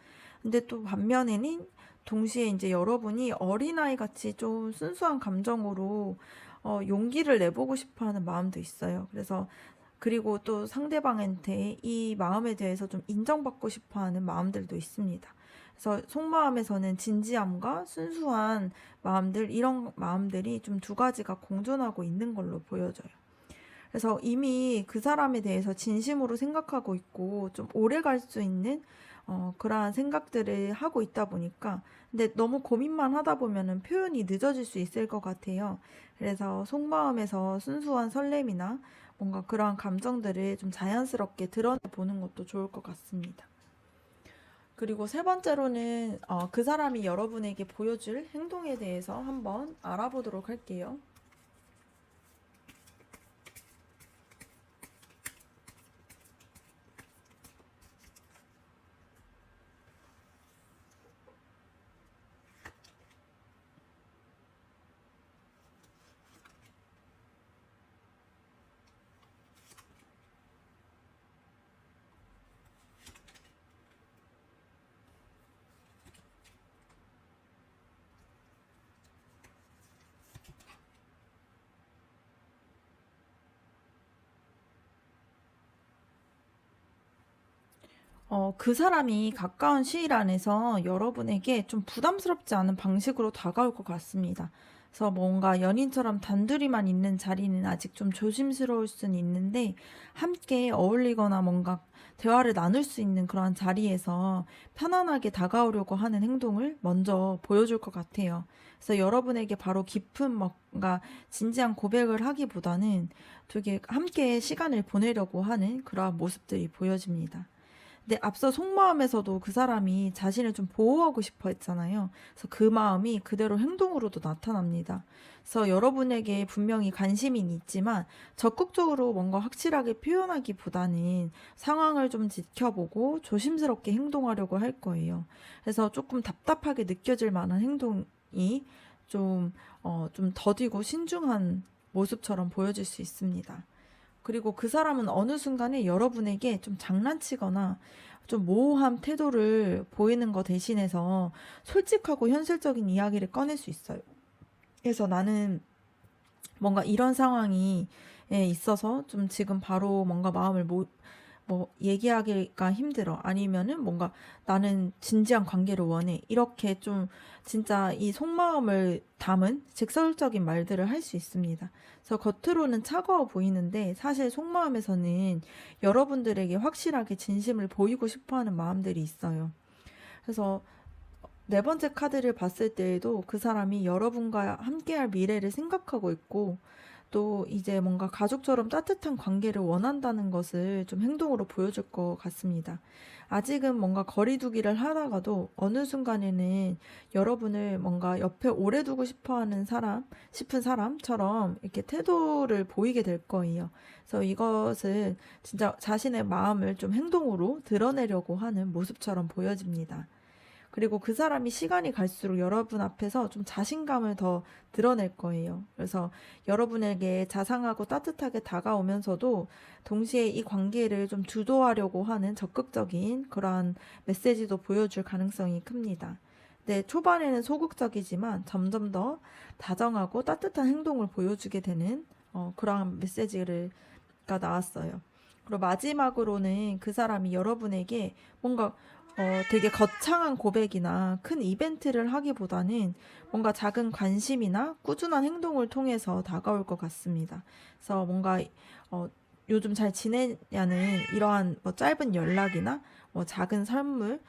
근데 또 반면에는 동시에 이제 여러분이 어린아이 같이 좀 순수한 감정으로 용기를 내보고 싶어 하는 마음도 있어요. 그리고 또 상대방한테 이 마음에 대해서 좀 인정받고 싶어 하는 마음들도 있습니다. 그래서 속마음에서는 진지함과 순수한 마음들, 이런 마음들이 좀 두 가지가 공존하고 있는 걸로 보여져요. 그래서 이미 그 사람에 대해서 진심으로 생각하고 있고 좀 오래 갈 수 있는 그러한 생각들을 하고 있다 보니까 근데 너무 고민만 하다 보면은 표현이 늦어질 수 있을 것 같아요. 그래서 속마음에서 순수한 설렘이나 뭔가 그러한 감정들을 좀 자연스럽게 드러내보는 것도 좋을 것 같습니다. 그리고 세 번째로는 그 사람이 여러분에게 보여줄 행동에 대해서 한번 알아보도록 할게요. 그 사람이 가까운 시일 안에서 여러분에게 좀 부담스럽지 않은 방식으로 다가올 것 같습니다. 그래서 뭔가 연인처럼 단둘이만 있는 자리는 아직 좀 조심스러울 수는 있는데 함께 어울리거나 뭔가 대화를 나눌 수 있는 그러한 자리에서 편안하게 다가오려고 하는 행동을 먼저 보여줄 것 같아요. 그래서 여러분에게 바로 깊은 뭔가 진지한 고백을 하기보다는 되게 함께 시간을 보내려고 하는 그러한 모습들이 보여집니다. 근데 앞서 속마음에서도 그 사람이 자신을 좀 보호하고 싶어 했잖아요. 그래서 그 마음이 그대로 행동으로도 나타납니다. 그래서 여러분에게 분명히 관심이 있지만 적극적으로 뭔가 확실하게 표현하기보다는 상황을 좀 지켜보고 조심스럽게 행동하려고 할 거예요. 그래서 조금 답답하게 느껴질 만한 행동이 좀 더디고 신중한 모습처럼 보여질 수 있습니다. 그리고 그 사람은 어느 순간에 여러분에게 좀 장난치거나 좀 모호한 태도를 보이는 거 대신해서 솔직하고 현실적인 이야기를 꺼낼 수 있어요. 그래서 나는 뭔가 이런 상황이 있어서 좀 지금 바로 뭔가 마음을 뭐 얘기하기가 힘들어. 아니면은 뭔가 나는 진지한 관계를 원해. 이렇게 좀 진짜 이 속마음을 담은 직설적인 말들을 할 수 있습니다. 그래서 겉으로는 차가워 보이는데 사실 속마음에서는 여러분들에게 확실하게 진심을 보이고 싶어 하는 마음들이 있어요. 그래서 네 번째 카드를 봤을 때에도 그 사람이 여러분과 함께할 미래를 생각하고 있고 또 이제 뭔가 가족처럼 따뜻한 관계를 원한다는 것을 좀 행동으로 보여줄 것 같습니다. 아직은 뭔가 거리두기를 하다가도 어느 순간에는 여러분을 뭔가 옆에 오래 두고 싶은 사람처럼 이렇게 태도를 보이게 될 거예요. 그래서 이것을 진짜 자신의 마음을 좀 행동으로 드러내려고 하는 모습처럼 보여집니다. 그리고 그 사람이 시간이 갈수록 여러분 앞에서 좀 자신감을 더 드러낼 거예요. 그래서 여러분에게 자상하고 따뜻하게 다가오면서도 동시에 이 관계를 좀 주도하려고 하는 적극적인 그러한 메시지도 보여줄 가능성이 큽니다. 네, 초반에는 소극적이지만 점점 더 다정하고 따뜻한 행동을 보여주게 되는 그러한 메시지가 나왔어요. 그리고 마지막으로는 그 사람이 여러분에게 뭔가 되게 거창한 고백이나 큰 이벤트를 하기보다는 뭔가 작은 관심이나 꾸준한 행동을 통해서 다가올 것 같습니다. 그래서 뭔가 어, 요즘 잘 지내냐는 이러한 뭐 짧은 연락이나 뭐 작은 선물,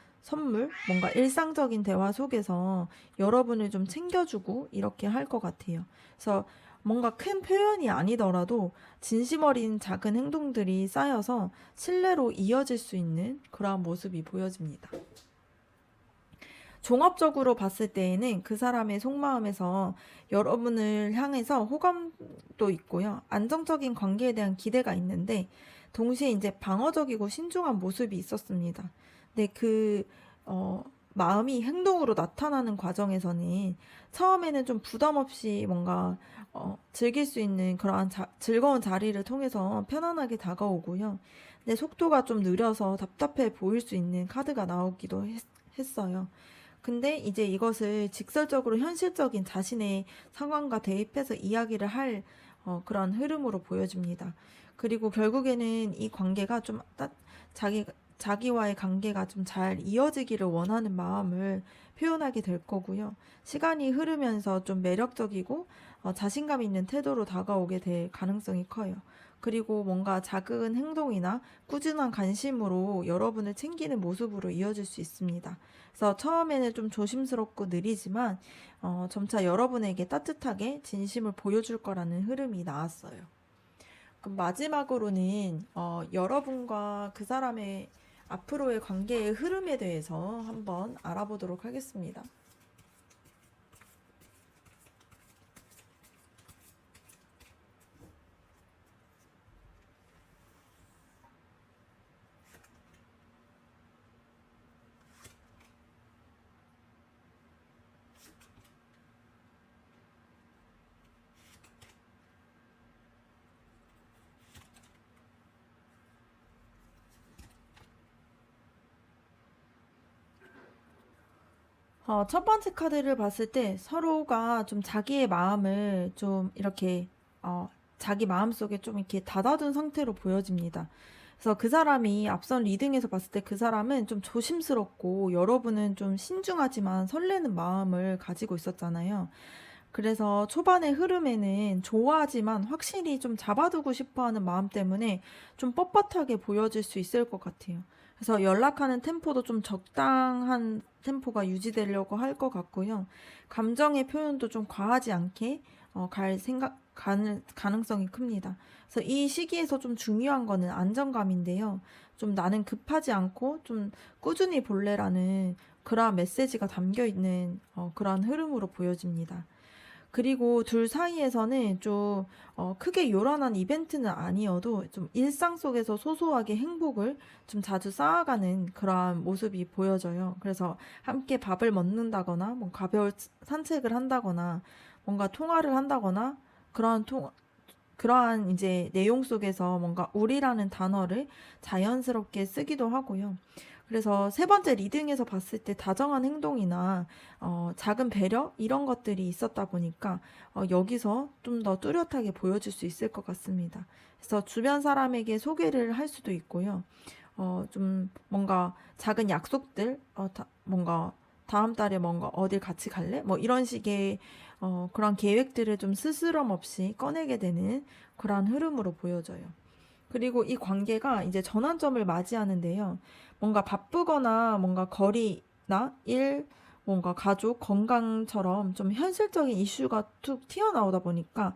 뭔가 일상적인 대화 속에서 여러분을 좀 챙겨주고 이렇게 할 것 같아요. 그래서 뭔가 큰 표현이 아니더라도 진심 어린 작은 행동들이 쌓여서 신뢰로 이어질 수 있는 그러한 모습이 보여집니다. 종합적으로 봤을 때에는 그 사람의 속마음에서 여러분을 향해서 호감도 있고요. 안정적인 관계에 대한 기대가 있는데 동시에 이제 방어적이고 신중한 모습이 있었습니다. 근데 마음이 행동으로 나타나는 과정에서는 처음에는 좀 부담 없이 뭔가 즐길 수 있는 그러한 즐거운 자리를 통해서 편안하게 다가오고요. 근데 속도가 좀 느려서 답답해 보일 수 있는 카드가 나오기도 했어요. 근데 이제 이것을 직설적으로 현실적인 자신의 상황과 대입해서 이야기를 할 그런 흐름으로 보여집니다. 그리고 결국에는 이 관계가 좀 자기, 자기와의 관계가 좀 잘 이어지기를 원하는 마음을 표현하게 될 거고요. 시간이 흐르면서 좀 매력적이고 자신감 있는 태도로 다가오게 될 가능성이 커요. 그리고 뭔가 작은 행동이나 꾸준한 관심으로 여러분을 챙기는 모습으로 이어질 수 있습니다. 그래서 처음에는 좀 조심스럽고 느리지만 점차 여러분에게 따뜻하게 진심을 보여줄 거라는 흐름이 나왔어요. 그럼 마지막으로는 여러분과 그 사람의 앞으로의 관계의 흐름에 대해서 한번 알아보도록 하겠습니다. 첫 번째 카드를 봤을 때 서로가 좀 자기의 마음을 좀 이렇게, 자기 마음속에 좀 이렇게 닫아둔 상태로 보여집니다. 그래서 그 사람이 앞선 리딩에서 봤을 때 그 사람은 좀 조심스럽고 여러분은 좀 신중하지만 설레는 마음을 가지고 있었잖아요. 그래서 초반의 흐름에는 좋아하지만 확실히 좀 잡아두고 싶어 하는 마음 때문에 좀 뻣뻣하게 보여질 수 있을 것 같아요. 그래서 연락하는 템포도 좀 적당한 템포가 유지되려고 할 것 같고요. 감정의 표현도 좀 과하지 않게 가능성이 큽니다. 그래서 이 시기에서 좀 중요한 거는 안정감인데요. 좀 나는 급하지 않고 좀 꾸준히 볼래라는 그러한 메시지가 담겨 있는 그러한 흐름으로 보여집니다. 그리고 둘 사이에서는 좀 크게 요란한 이벤트는 아니어도 좀 일상 속에서 소소하게 행복을 좀 자주 쌓아가는 그러한 모습이 보여져요. 그래서 함께 밥을 먹는다거나 뭐 가벼운 산책을 한다거나 뭔가 통화를 한다거나 그러한 그러한 이제 내용 속에서 뭔가 우리라는 단어를 자연스럽게 쓰기도 하고요. 그래서 세 번째 리딩에서 봤을 때 다정한 행동이나 작은 배려 이런 것들이 있었다 보니까 여기서 좀 더 뚜렷하게 보여줄 수 있을 것 같습니다. 그래서 주변 사람에게 소개를 할 수도 있고요. 좀 뭔가 작은 약속들, 뭔가 다음 달에 뭔가 어딜 같이 갈래? 뭐 이런 식의 그런 계획들을 좀 스스럼 없이 꺼내게 되는 그런 흐름으로 보여져요. 그리고 이 관계가 이제 전환점을 맞이하는데요. 뭔가 바쁘거나 뭔가 거리나 일, 뭔가 가족, 건강처럼 좀 현실적인 이슈가 툭 튀어나오다 보니까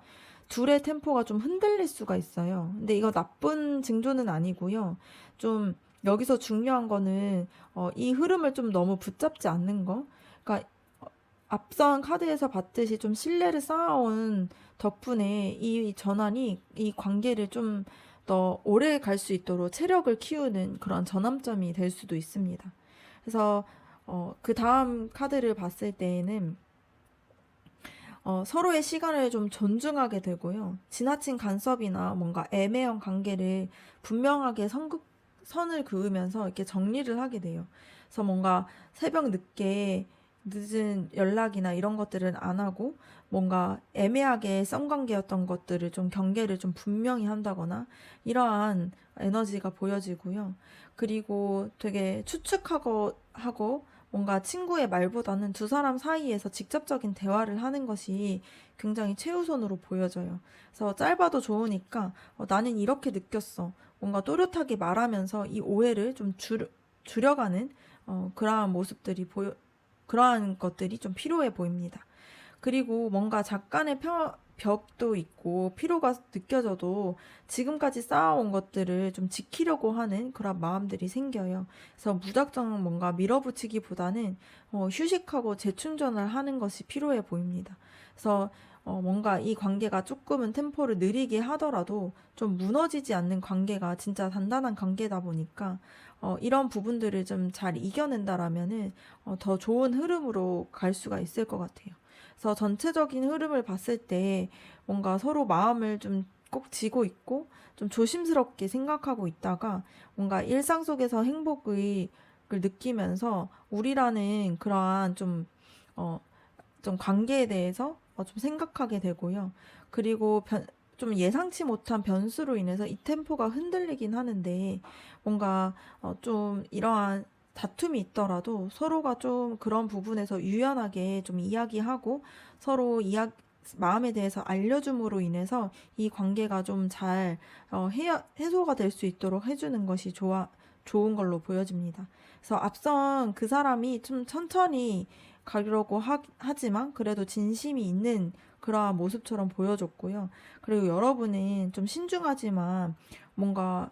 둘의 템포가 좀 흔들릴 수가 있어요. 근데 이거 나쁜 징조는 아니고요. 좀 여기서 중요한 거는 이 흐름을 좀 너무 붙잡지 않는 거. 그러니까 앞선 카드에서 봤듯이 좀 신뢰를 쌓아온 덕분에 이 전환이 이 관계를 좀 더 오래 갈 수 있도록 체력을 키우는 그런 전환점이 될 수도 있습니다. 그래서 그 다음 카드를 봤을 때에는 서로의 시간을 좀 존중하게 되고요. 지나친 간섭이나 뭔가 애매한 관계를 분명하게 선을 그으면서 이렇게 정리를 하게 돼요. 그래서 뭔가 새벽 늦게 늦은 연락이나 이런 것들은 안 하고 뭔가 애매하게 썸관계였던 것들을 좀 경계를 좀 분명히 한다거나 이러한 에너지가 보여지고요. 그리고 되게 하고 뭔가 친구의 말보다는 두 사람 사이에서 직접적인 대화를 하는 것이 굉장히 최우선으로 보여져요. 그래서 짧아도 좋으니까 나는 이렇게 느꼈어. 뭔가 또렷하게 말하면서 이 오해를 좀 줄여가는 그러한 그러한 것들이 좀 필요해 보입니다. 그리고 뭔가 벽도 있고 피로가 느껴져도 지금까지 쌓아온 것들을 좀 지키려고 하는 그런 마음들이 생겨요. 그래서 무작정 뭔가 밀어붙이기보다는 휴식하고 재충전을 하는 것이 필요해 보입니다. 그래서 뭔가 이 관계가 조금은 템포를 느리게 하더라도 좀 무너지지 않는 관계가 진짜 단단한 관계다 보니까 이런 부분들을 좀 잘 이겨낸다라면은 더 좋은 흐름으로 갈 수가 있을 것 같아요. 그래서 전체적인 흐름을 봤을 때 뭔가 서로 마음을 좀 꼭 쥐고 있고 좀 조심스럽게 생각하고 있다가 뭔가 일상 속에서 행복을 느끼면서 우리라는 그러한 좀 관계에 대해서 좀 생각하게 되고요. 그리고 좀 예상치 못한 변수로 인해서 이 템포가 흔들리긴 하는데 뭔가 좀 이러한 다툼이 있더라도 서로가 좀 그런 부분에서 유연하게 좀 이야기하고 서로 마음에 대해서 알려줌으로 인해서 이 관계가 좀 잘 해소가 될 수 있도록 해주는 것이 좋은 걸로 보여집니다. 그래서 앞선 그 사람이 좀 천천히 가려고 하지만 그래도 진심이 있는 그러한 모습처럼 보여줬고요. 그리고 여러분은 좀 신중하지만 뭔가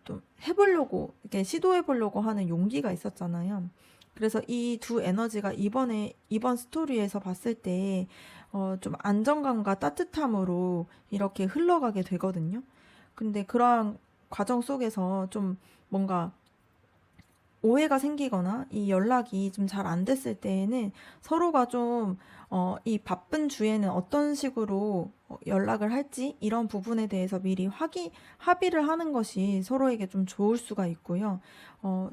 좀 이렇게 시도해보려고 하는 용기가 있었잖아요. 그래서 이 두 에너지가 이번 스토리에서 봤을 때, 좀 안정감과 따뜻함으로 이렇게 흘러가게 되거든요. 근데 그러한 과정 속에서 좀 뭔가 오해가 생기거나 이 연락이 좀 잘 안 됐을 때에는 서로가 좀, 이 바쁜 주에는 어떤 식으로 연락을 할지 이런 부분에 대해서 미리 합의를 하는 것이 서로에게 좀 좋을 수가 있고요.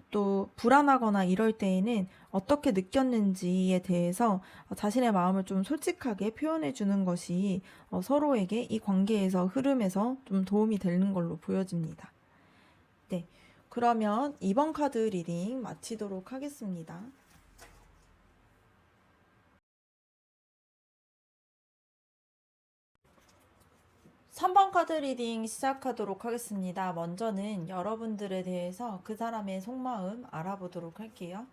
또 불안하거나 이럴 때에는 어떻게 느꼈는지에 대해서 자신의 마음을 좀 솔직하게 표현해 주는 것이 서로에게 이 관계에서 흐름에서 좀 도움이 되는 걸로 보여집니다. 네. 그러면 이번 카드 리딩 마치도록 하겠습니다. 3번 카드 리딩 시작하도록 하겠습니다. 먼저는 여러분들에 대해서 그 사람의 속마음 알아보도록 할게요.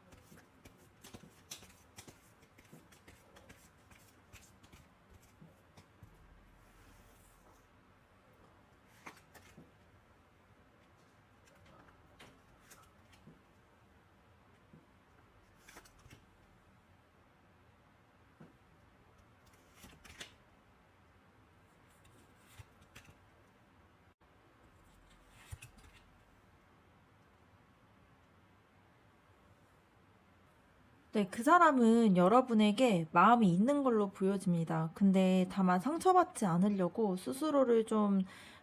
네, 그 사람은 여러분에게 마음이 있는 걸로 보여집니다. 근데 다만 상처받지 않으려고 스스로를 좀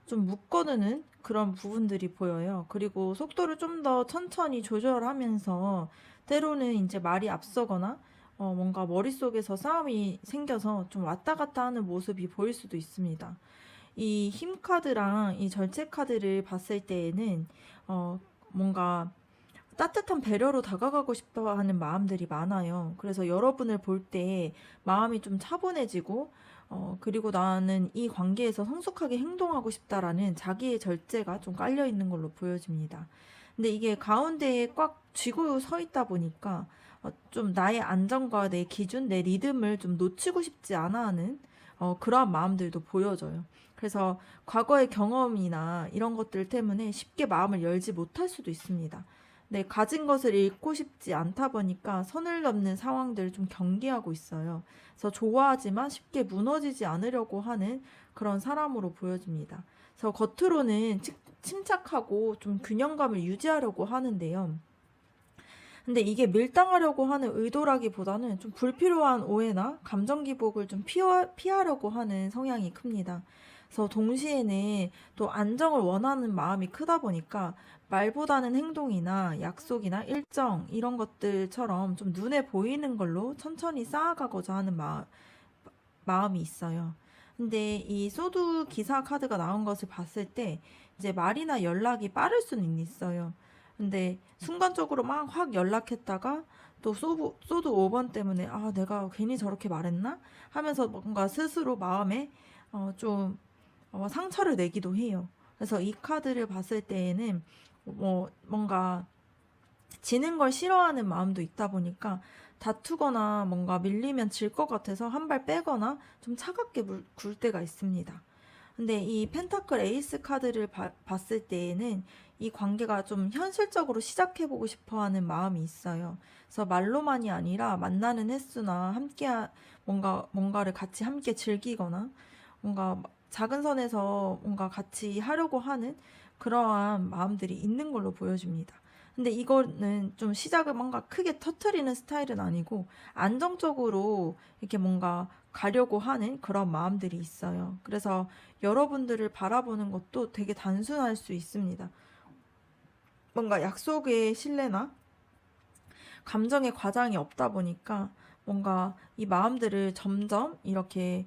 묶어두는 그런 부분들이 보여요. 그리고 속도를 좀 더 천천히 조절하면서 때로는 이제 말이 앞서거나 뭔가 머릿속에서 싸움이 생겨서 좀 왔다 갔다 하는 모습이 보일 수도 있습니다. 이 힘 카드랑 이 절제 카드를 봤을 때에는 뭔가 따뜻한 배려로 다가가고 싶어 하는 마음들이 많아요. 그래서 여러분을 볼 때 마음이 좀 차분해지고, 그리고 나는 이 관계에서 성숙하게 행동하고 싶다라는 자기의 절제가 좀 깔려 있는 걸로 보여집니다. 근데 이게 가운데에 꽉 쥐고 서 있다 보니까 좀 나의 안정과 내 기준, 내 리듬을 좀 놓치고 싶지 않아 하는 그러한 마음들도 보여져요. 그래서 과거의 경험이나 이런 것들 때문에 쉽게 마음을 열지 못할 수도 있습니다. 네, 가진 것을 잃고 싶지 않다 보니까 선을 넘는 상황들을 좀 경계하고 있어요. 그래서 좋아하지만 쉽게 무너지지 않으려고 하는 그런 사람으로 보여집니다. 그래서 겉으로는 침착하고 좀 균형감을 유지하려고 하는데요. 근데 이게 밀당하려고 하는 의도라기보다는 좀 불필요한 오해나 감정 기복을 좀 피하려고 하는 성향이 큽니다. 그래서 동시에는 또 안정을 원하는 마음이 크다 보니까 말보다는 행동이나 약속이나 일정 이런 것들처럼 좀 눈에 보이는 걸로 천천히 쌓아가고자 하는 마음이 있어요. 근데 이 소드 기사 카드가 나온 것을 봤을 때 이제 말이나 연락이 빠를 수는 있어요. 근데 순간적으로 막 확 연락했다가 또 소드 5번 때문에 아, 내가 괜히 저렇게 말했나? 하면서 뭔가 스스로 마음에 좀 상처를 내기도 해요. 그래서 이 카드를 봤을 때에는 뭔가 지는 걸 싫어하는 마음도 있다 보니까 다투거나 뭔가 밀리면 질 것 같아서 한 발 빼거나 좀 차갑게 굴 때가 있습니다. 근데 이 펜타클 에이스 카드를 봤을 때에는 이 관계가 좀 현실적으로 시작해보고 싶어 하는 마음이 있어요. 그래서 말로만이 아니라 만나는 횟수나 뭔가를 같이 함께 즐기거나 뭔가 작은 선에서 뭔가 같이 하려고 하는 그러한 마음들이 있는 걸로 보여집니다. 근데 이거는 좀 시작을 뭔가 크게 터트리는 스타일은 아니고 안정적으로 이렇게 뭔가 가려고 하는 그런 마음들이 있어요. 그래서 여러분들을 바라보는 것도 되게 단순할 수 있습니다. 뭔가 약속의 신뢰나 감정의 과장이 없다 보니까 뭔가 이 마음들을 점점 이렇게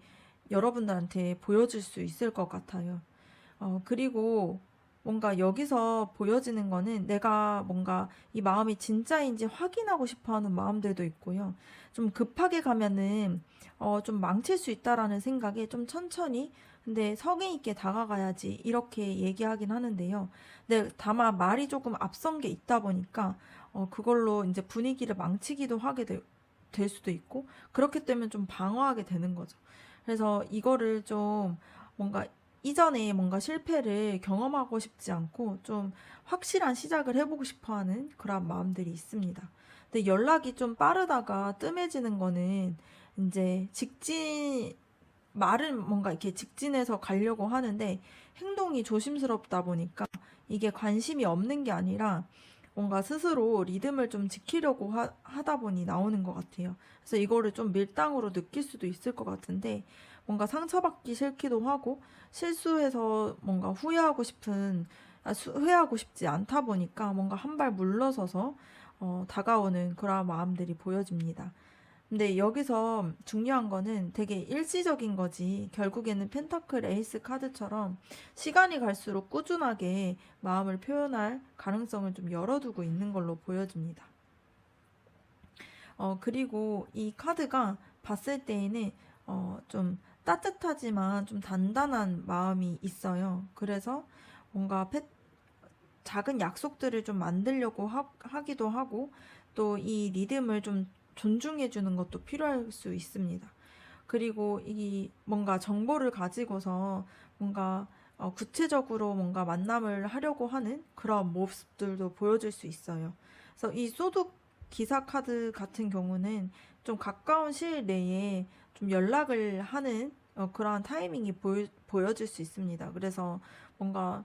여러분들한테 보여줄 수 있을 것 같아요. 그리고 뭔가 여기서 보여지는 거는 내가 뭔가 이 마음이 진짜인지 확인하고 싶어 하는 마음들도 있고요. 좀 급하게 가면은 좀 망칠 수 있다라는 생각에 좀 천천히 근데 성의 있게 다가가야지 이렇게 얘기하긴 하는데요. 근데 다만 말이 조금 앞선 게 있다 보니까 그걸로 이제 분위기를 망치기도 하게 될 수도 있고 그렇기 때문에 좀 방어하게 되는 거죠. 그래서 이거를 좀 뭔가 이전에 뭔가 실패를 경험하고 싶지 않고 좀 확실한 시작을 해보고 싶어 하는 그런 마음들이 있습니다. 근데 연락이 좀 빠르다가 뜸해지는 거는 이제 말은 뭔가 이렇게 직진해서 가려고 하는데 행동이 조심스럽다 보니까 이게 관심이 없는 게 아니라 뭔가 스스로 리듬을 좀 지키려고 하다 보니 나오는 것 같아요. 그래서 이거를 좀 밀당으로 느낄 수도 있을 것 같은데 뭔가 상처받기 싫기도 하고 실수해서 뭔가 후회하고 싶지 않다 보니까 뭔가 한 발 물러서서 다가오는 그런 마음들이 보여집니다. 근데 여기서 중요한 거는 되게 일시적인 거지. 결국에는 펜타클 에이스 카드처럼 시간이 갈수록 꾸준하게 마음을 표현할 가능성을 좀 열어두고 있는 걸로 보여집니다. 그리고 이 카드가 봤을 때에는 좀 따뜻하지만 좀 단단한 마음이 있어요. 그래서 뭔가 작은 약속들을 좀 만들려고 하기도 하고 또 이 리듬을 좀 존중해 주는 것도 필요할 수 있습니다. 그리고 이 뭔가 정보를 가지고서 뭔가 구체적으로 뭔가 만남을 하려고 하는 그런 모습들도 보여줄 수 있어요. 그래서 이 소득 기사 카드 같은 경우는 좀 가까운 시일 내에 좀 연락을 하는 그러한 타이밍이 보여질 수 있습니다. 그래서 뭔가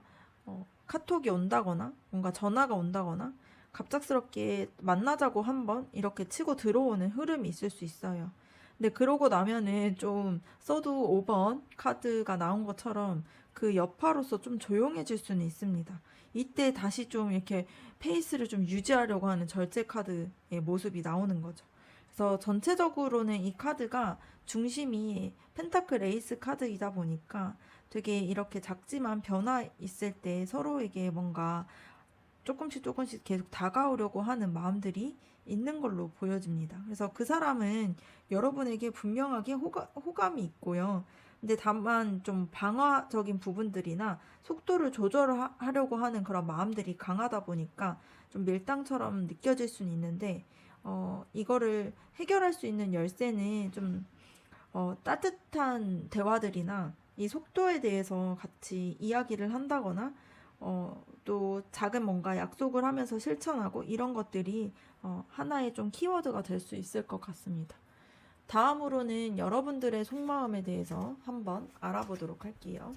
카톡이 온다거나 뭔가 전화가 온다거나 갑작스럽게 만나자고 한번 이렇게 치고 들어오는 흐름이 있을 수 있어요. 근데 그러고 나면은 좀 써도 5번 카드가 나온 것처럼 그 여파로서 좀 조용해질 수는 있습니다. 이때 다시 좀 이렇게 페이스를 좀 유지하려고 하는 절제 카드의 모습이 나오는 거죠. 그래서 전체적으로는 이 카드가 중심이 펜타클 에이스 카드이다 보니까 되게 이렇게 작지만 변화 있을 때 서로에게 뭔가 조금씩 계속 다가오려고 하는 마음들이 있는 걸로 보여집니다. 그래서 그 사람은 여러분에게 분명하게 호감이 있고요. 근데 다만 좀 방어적인 부분들이나 속도를 조절하려고 하는 그런 마음들이 강하다 보니까 좀 밀당처럼 느껴질 수는 있는데, 이거를 해결할 수 있는 열쇠는 좀 따뜻한 대화들이나 이 속도에 대해서 같이 이야기를 한다거나 또 작은 뭔가 약속을 하면서 실천하고 이런 것들이 하나의 좀 키워드가 될 수 있을 것 같습니다. 다음으로는 여러분들의 속마음에 대해서 한번 알아보도록 할게요.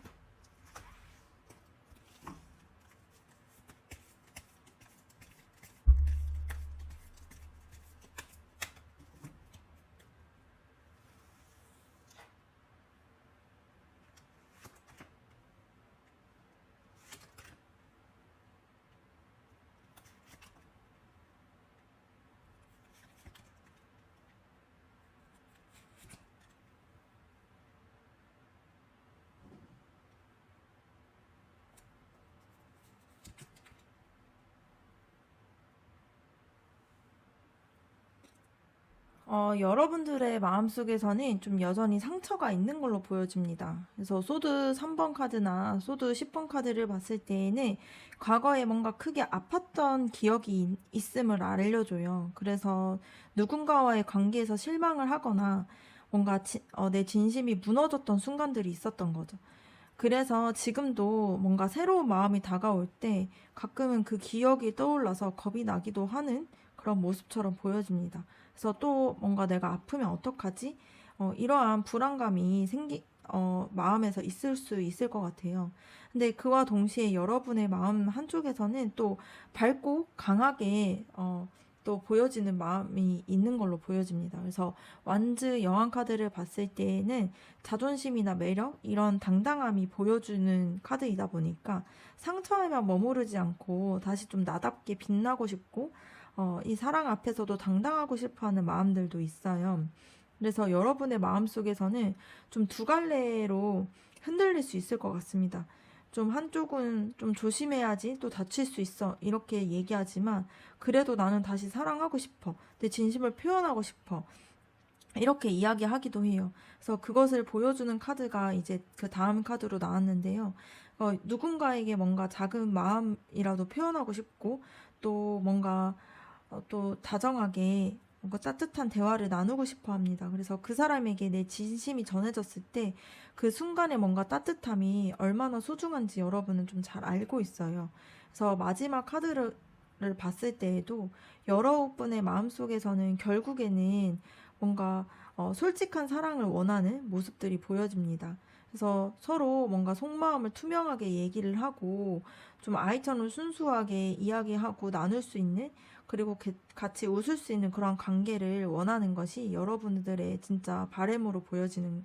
여러분들의 마음속에서는 좀 여전히 상처가 있는 걸로 보여집니다. 그래서 소드 3번 카드나 소드 10번 카드를 봤을 때에는 과거에 뭔가 크게 아팠던 기억이 있음을 알려줘요. 그래서 누군가와의 관계에서 실망을 하거나 뭔가 내 진심이 무너졌던 순간들이 있었던 거죠. 그래서 지금도 뭔가 새로운 마음이 다가올 때 가끔은 그 기억이 떠올라서 겁이 나기도 하는 그런 모습처럼 보여집니다. 그래서 또 뭔가 내가 아프면 어떡하지? 이러한 불안감이 마음에서 있을 수 있을 것 같아요. 근데 그와 동시에 여러분의 마음 한쪽에서는 또 밝고 강하게, 또 보여지는 마음이 있는 걸로 보여집니다. 그래서 완즈 여왕 카드를 봤을 때에는 자존심이나 매력, 이런 당당함이 보여주는 카드이다 보니까 상처에만 머무르지 않고 다시 좀 나답게 빛나고 싶고, 이 사랑 앞에서도 당당하고 싶어 하는 마음들도 있어요. 그래서 여러분의 마음속에서는 좀 두 갈래로 흔들릴 수 있을 것 같습니다. 좀 한쪽은 좀 조심해야지 또 다칠 수 있어 이렇게 얘기하지만 그래도 나는 다시 사랑하고 싶어. 내 진심을 표현하고 싶어. 이렇게 이야기하기도 해요. 그래서 그것을 보여주는 카드가 이제 그 다음 카드로 나왔는데요. 누군가에게 뭔가 작은 마음이라도 표현하고 싶고 또 뭔가 또 다정하게 뭔가 따뜻한 대화를 나누고 싶어 합니다. 그래서 그 사람에게 내 진심이 전해졌을 때 그 순간에 뭔가 따뜻함이 얼마나 소중한지 여러분은 좀 잘 알고 있어요. 그래서 마지막 카드를 봤을 때에도 여러분의 마음속에서는 결국에는 뭔가 솔직한 사랑을 원하는 모습들이 보여집니다. 그래서 서로 뭔가 속마음을 투명하게 얘기를 하고 좀 아이처럼 순수하게 이야기하고 나눌 수 있는, 그리고 같이 웃을 수 있는 그런 관계를 원하는 것이 여러분들의 진짜 바램으로 보여지는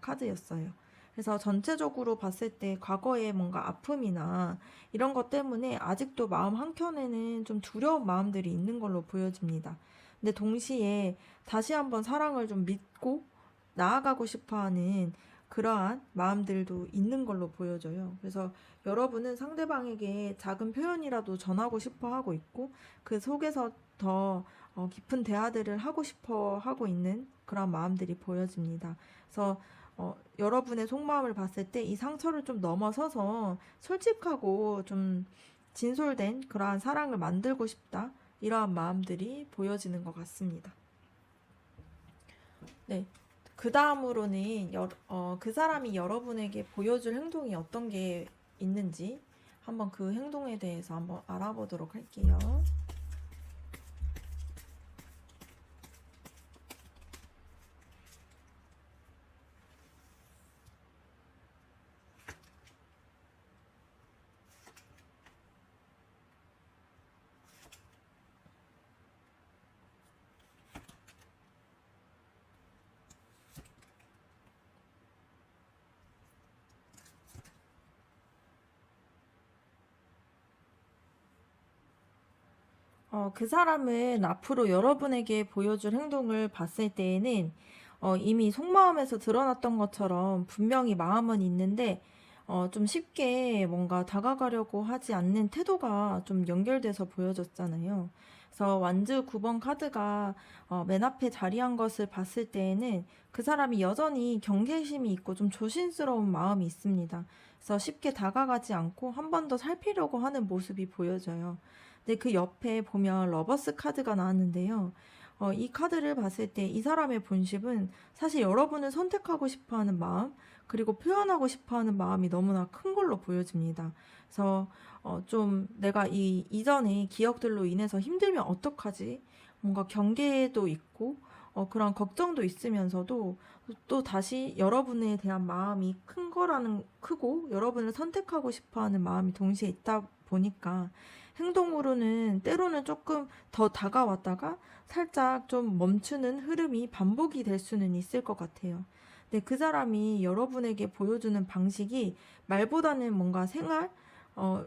카드였어요. 그래서 전체적으로 봤을 때 과거의 뭔가 아픔이나 이런 것 때문에 아직도 마음 한켠에는 좀 두려운 마음들이 있는 걸로 보여집니다. 근데 동시에 다시 한번 사랑을 좀 믿고 나아가고 싶어 하는 그러한 마음들도 있는 걸로 보여져요. 그래서 여러분은 상대방에게 작은 표현이라도 전하고 싶어 하고 있고 그 속에서 더 깊은 대화들을 하고 싶어 하고 있는 그런 마음들이 보여집니다. 그래서 여러분의 속마음을 봤을 때 이 상처를 좀 넘어서서 솔직하고 좀 진솔된 그러한 사랑을 만들고 싶다. 이러한 마음들이 보여지는 것 같습니다. 네. 그 다음으로는 그 사람이 여러분에게 보여줄 행동이 어떤 게 있는지 한번 그 행동에 대해서 한번 알아보도록 할게요. 그 사람은 앞으로 여러분에게 보여줄 행동을 봤을 때에는 이미 속마음에서 드러났던 것처럼 분명히 마음은 있는데 좀 쉽게 뭔가 다가가려고 하지 않는 태도가 좀 연결돼서 보여졌잖아요. 그래서 완즈 9번 카드가 맨 앞에 자리한 것을 봤을 때에는 그 사람이 여전히 경계심이 있고 좀 조심스러운 마음이 있습니다. 그래서 쉽게 다가가지 않고 한 번 더 살피려고 하는 모습이 보여져요. 근데 그 옆에 보면 러버스 카드가 나왔는데요. 이 카드를 봤을 때 이 사람의 본심은 사실 여러분을 선택하고 싶어 하는 마음, 그리고 표현하고 싶어 하는 마음이 너무나 큰 걸로 보여집니다. 그래서 좀 내가 이전의 기억들로 인해서 힘들면 어떡하지? 뭔가 경계도 있고, 그런 걱정도 있으면서도 또 다시 여러분에 대한 마음이 크고, 여러분을 선택하고 싶어 하는 마음이 동시에 있다 보니까 행동으로는 때로는 조금 더 다가왔다가 살짝 좀 멈추는 흐름이 반복이 될 수는 있을 것 같아요. 근데 그 사람이 여러분에게 보여주는 방식이 말보다는 뭔가 생활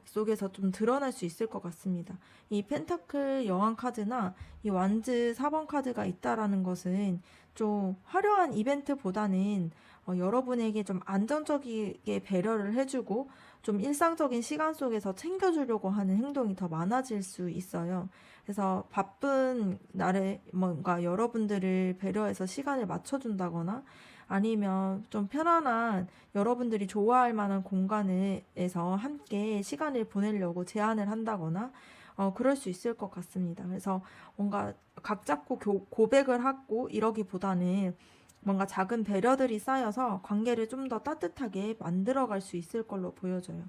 속에서 좀 드러날 수 있을 것 같습니다. 이 펜타클 여왕 카드나 이 완즈 4번 카드가 있다라는 것은 좀 화려한 이벤트보다는 여러분에게 좀 안정적이게 배려를 해주고 좀 일상적인 시간 속에서 챙겨주려고 하는 행동이 더 많아질 수 있어요. 그래서 바쁜 날에 뭔가 여러분들을 배려해서 시간을 맞춰준다거나 아니면 좀 편안한 여러분들이 좋아할 만한 공간에서 함께 시간을 보내려고 제안을 한다거나 그럴 수 있을 것 같습니다. 그래서 뭔가 각 잡고 고백을 하고 이러기보다는 뭔가 작은 배려들이 쌓여서 관계를 좀 더 따뜻하게 만들어갈 수 있을 걸로 보여져요.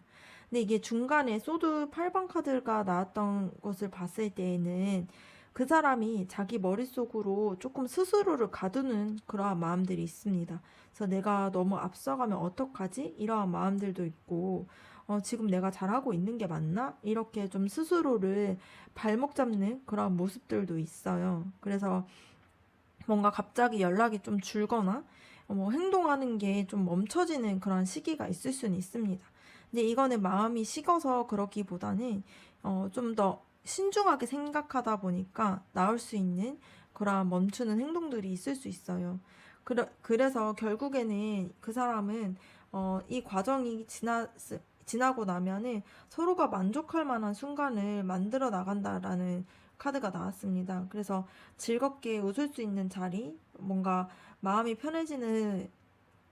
근데 이게 중간에 소드 8번 카드가 나왔던 것을 봤을 때에는 그 사람이 자기 머릿속으로 조금 스스로를 가두는 그러한 마음들이 있습니다. 그래서 내가 너무 앞서가면 어떡하지? 이러한 마음들도 있고, 지금 내가 잘하고 있는 게 맞나? 이렇게 좀 스스로를 발목 잡는 그런 모습들도 있어요. 그래서 뭔가 갑자기 연락이 좀 줄거나 뭐 행동하는 게 좀 멈춰지는 그런 시기가 있을 수는 있습니다. 근데 이거는 마음이 식어서 그러기보다는 좀 더 신중하게 생각하다 보니까 나올 수 있는 그런 멈추는 행동들이 있을 수 있어요. 그래서 결국에는 그 사람은 이 과정이 지나고 나면은 서로가 만족할 만한 순간을 만들어 나간다라는 카드가 나왔습니다. 그래서 즐겁게 웃을 수 있는 자리, 뭔가 마음이 편해지는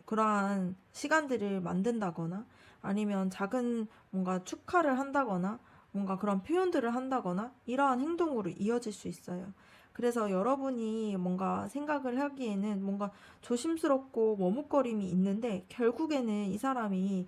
그러한 시간들을 만든다거나 아니면 작은 뭔가 축하를 한다거나 뭔가 그런 표현들을 한다거나 이러한 행동으로 이어질 수 있어요. 그래서 여러분이 뭔가 생각을 하기에는 뭔가 조심스럽고 머뭇거림이 있는데 결국에는 이 사람이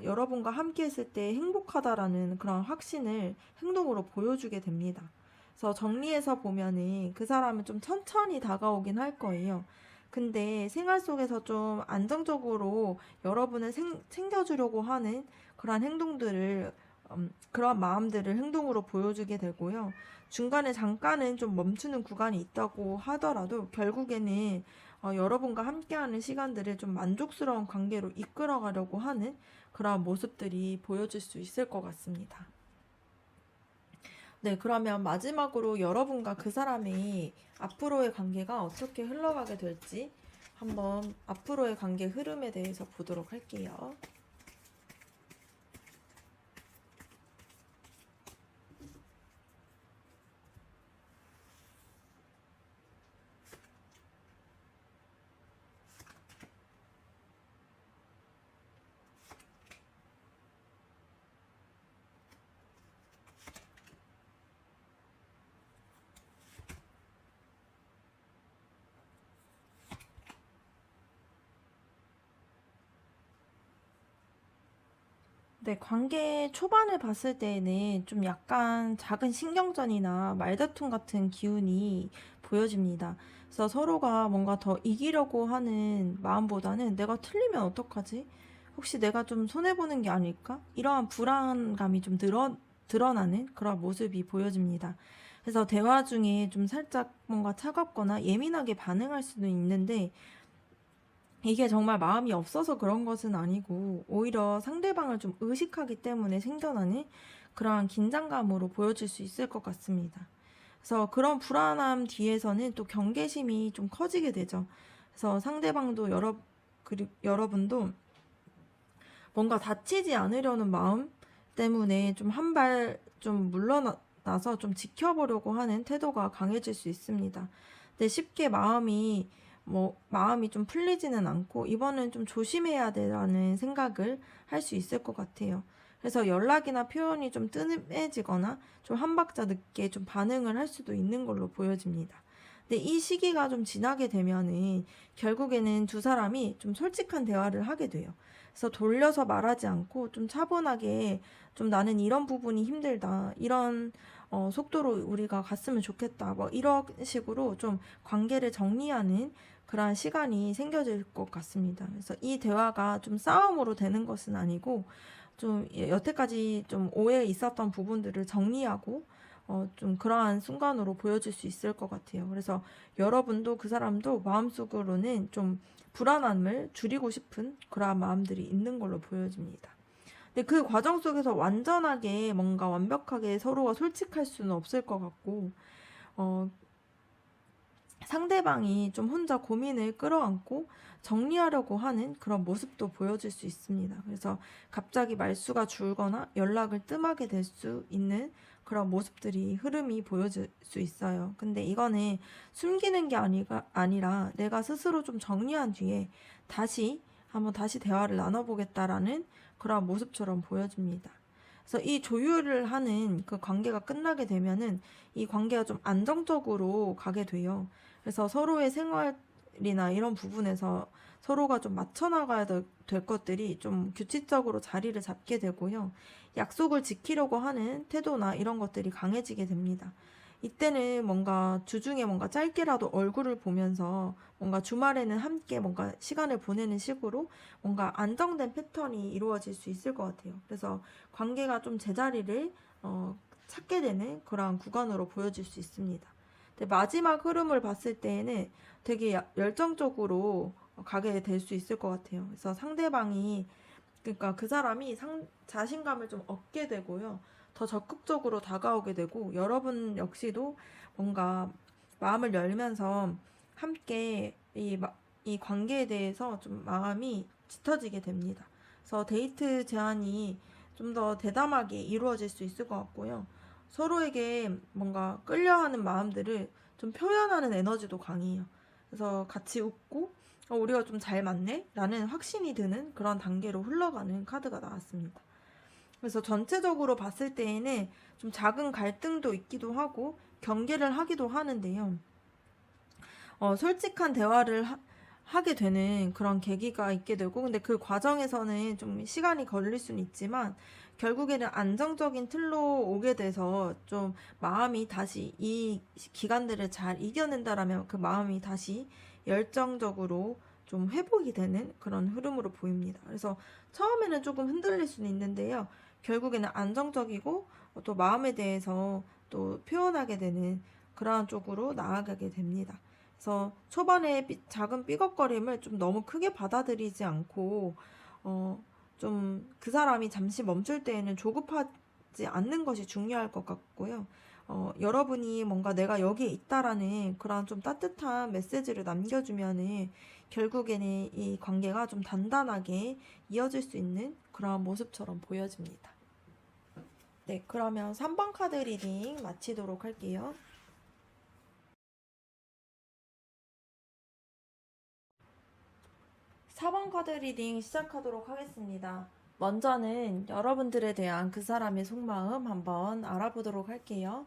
여러분과 함께 했을 때 행복하다라는 그런 확신을 행동으로 보여주게 됩니다. 그래서 정리해서 보면은 그 사람은 좀 천천히 다가오긴 할 거예요. 근데 생활 속에서 좀 안정적으로 여러분을 챙겨주려고 하는 그런 행동들을, 그런 마음들을 행동으로 보여주게 되고요. 중간에 잠깐은 좀 멈추는 구간이 있다고 하더라도 결국에는 여러분과 함께하는 시간들을 좀 만족스러운 관계로 이끌어가려고 하는 그런 모습들이 보여질 수 있을 것 같습니다. 네, 그러면 마지막으로 여러분과 그 사람이 앞으로의 관계가 어떻게 흘러가게 될지 한번 앞으로의 관계 흐름에 대해서 보도록 할게요. 네, 관계 초반을 봤을 때에는 좀 약간 작은 신경전이나 말다툼 같은 기운이 보여집니다. 그래서 서로가 뭔가 더 이기려고 하는 마음보다는 내가 틀리면 어떡하지? 혹시 내가 좀 손해보는 게 아닐까? 이러한 불안감이 좀 드러나는 그런 모습이 보여집니다. 그래서 대화 중에 좀 살짝 뭔가 차갑거나 예민하게 반응할 수도 있는데 이게 정말 마음이 없어서 그런 것은 아니고 오히려 상대방을 좀 의식하기 때문에 생겨나는 그러한 긴장감으로 보여질 수 있을 것 같습니다. 그래서 그런 불안함 뒤에서는 또 경계심이 좀 커지게 되죠. 그래서 상대방도 그리고 여러분도 뭔가 다치지 않으려는 마음 때문에 좀 한 발 좀 물러나서 좀 지켜보려고 하는 태도가 강해질 수 있습니다. 근데 쉽게 마음이 좀 풀리지는 않고 이번엔 좀 조심해야 되라는 생각을 할 수 있을 것 같아요. 그래서 연락이나 표현이 좀 뜸해지거나 좀 한 박자 늦게 좀 반응을 할 수도 있는 걸로 보여집니다. 근데 이 시기가 좀 지나게 되면은 결국에는 두 사람이 좀 솔직한 대화를 하게 돼요. 그래서 돌려서 말하지 않고 좀 차분하게 좀 나는 이런 부분이 힘들다. 이런 속도로 우리가 갔으면 좋겠다. 뭐 이런 식으로 좀 관계를 정리하는 그러한 시간이 생겨질 것 같습니다. 그래서 이 대화가 좀 싸움으로 되는 것은 아니고 좀 여태까지 좀 오해 있었던 부분들을 정리하고 좀 그러한 순간으로 보여질 수 있을 것 같아요. 그래서 여러분도 그 사람도 마음속으로는 좀 불안함을 줄이고 싶은 그러한 마음들이 있는 걸로 보여집니다. 근데 그 과정 속에서 완전하게 뭔가 완벽하게 서로가 솔직할 수는 없을 것 같고, 어, 상대방이 좀 혼자 고민을 끌어안고 정리하려고 하는 그런 모습도 보여질 수 있습니다. 그래서 갑자기 말수가 줄거나 연락을 뜸하게 될 수 있는 그런 모습들이 흐름이 보여질 수 있어요. 근데 이거는 숨기는 게 아니라 내가 스스로 좀 정리한 뒤에 다시 대화를 나눠보겠다라는 그런 모습처럼 보여집니다. 그래서 이 조율을 하는 그 관계가 끝나게 되면은 이 관계가 좀 안정적으로 가게 돼요. 그래서 서로의 생활이나 이런 부분에서 서로가 좀 맞춰 나가야 될 것들이 좀 규칙적으로 자리를 잡게 되고요. 약속을 지키려고 하는 태도나 이런 것들이 강해지게 됩니다. 이때는 뭔가 주중에 뭔가 짧게라도 얼굴을 보면서 뭔가 주말에는 함께 뭔가 시간을 보내는 식으로 뭔가 안정된 패턴이 이루어질 수 있을 것 같아요. 그래서 관계가 좀 제자리를 찾게 되는 그러한 구간으로 보여질 수 있습니다. 근데 마지막 흐름을 봤을 때에는 되게 열정적으로 가게 될 수 있을 것 같아요. 그래서 그러니까 그 사람이 자신감을 좀 얻게 되고요. 더 적극적으로 다가오게 되고, 여러분 역시도 뭔가 마음을 열면서 함께 이 관계에 대해서 좀 마음이 짙어지게 됩니다. 그래서 데이트 제안이 좀 더 대담하게 이루어질 수 있을 것 같고요. 서로에게 뭔가 끌려하는 마음들을 좀 표현하는 에너지도 강해요. 그래서 같이 웃고 우리가 좀 잘 맞네? 라는 확신이 드는 그런 단계로 흘러가는 카드가 나왔습니다. 그래서 전체적으로 봤을 때에는 좀 작은 갈등도 있기도 하고 경계를 하기도 하는데요. 솔직한 대화를 하게 되는 그런 계기가 있게 되고, 근데 그 과정에서는 좀 시간이 걸릴 수는 있지만, 결국에는 안정적인 틀로 오게 돼서 좀 마음이 다시 이 기간들을 잘 이겨낸다라면 그 마음이 다시 열정적으로 좀 회복이 되는 그런 흐름으로 보입니다. 그래서 처음에는 조금 흔들릴 수는 있는데요. 결국에는 안정적이고 또 마음에 대해서 또 표현하게 되는 그러한 쪽으로 나아가게 됩니다. 그래서 초반에 작은 삐걱거림을 좀 너무 크게 받아들이지 않고 좀 그 사람이 잠시 멈출 때에는 조급하지 않는 것이 중요할 것 같고요. 여러분이 뭔가 내가 여기에 있다라는 그런 좀 따뜻한 메시지를 남겨주면은 결국에는 이 관계가 좀 단단하게 이어질 수 있는 그런 모습처럼 보여집니다. 네, 그러면 3번 카드 리딩 마치도록 할게요. 4번 카드 리딩 시작하도록 하겠습니다. 먼저는 여러분들에 대한 그 사람의 속마음 한번 알아보도록 할게요.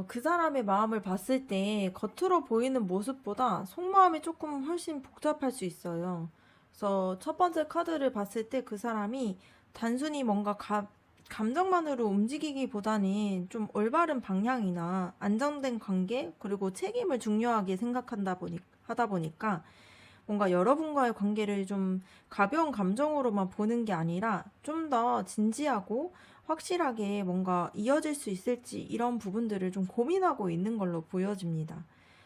그 사람의 마음을 봤을 때 겉으로 보이는 모습보다 속마음이 조금 훨씬 복잡할 수 있어요. 그래서 첫 번째 카드를 봤을 때 그 사람이 단순히 뭔가 감정만으로 움직이기보다는 좀 올바른 방향이나 안정된 관계, 그리고 책임을 중요하게 하다 보니까 뭔가 여러분과의 관계를 좀 가벼운 감정으로만 보는 게 아니라 좀 더 진지하고 확실하게 뭔가 이어질 수 있을지 이런 부분들을 좀 고민하고 있는 걸로 보여집니다.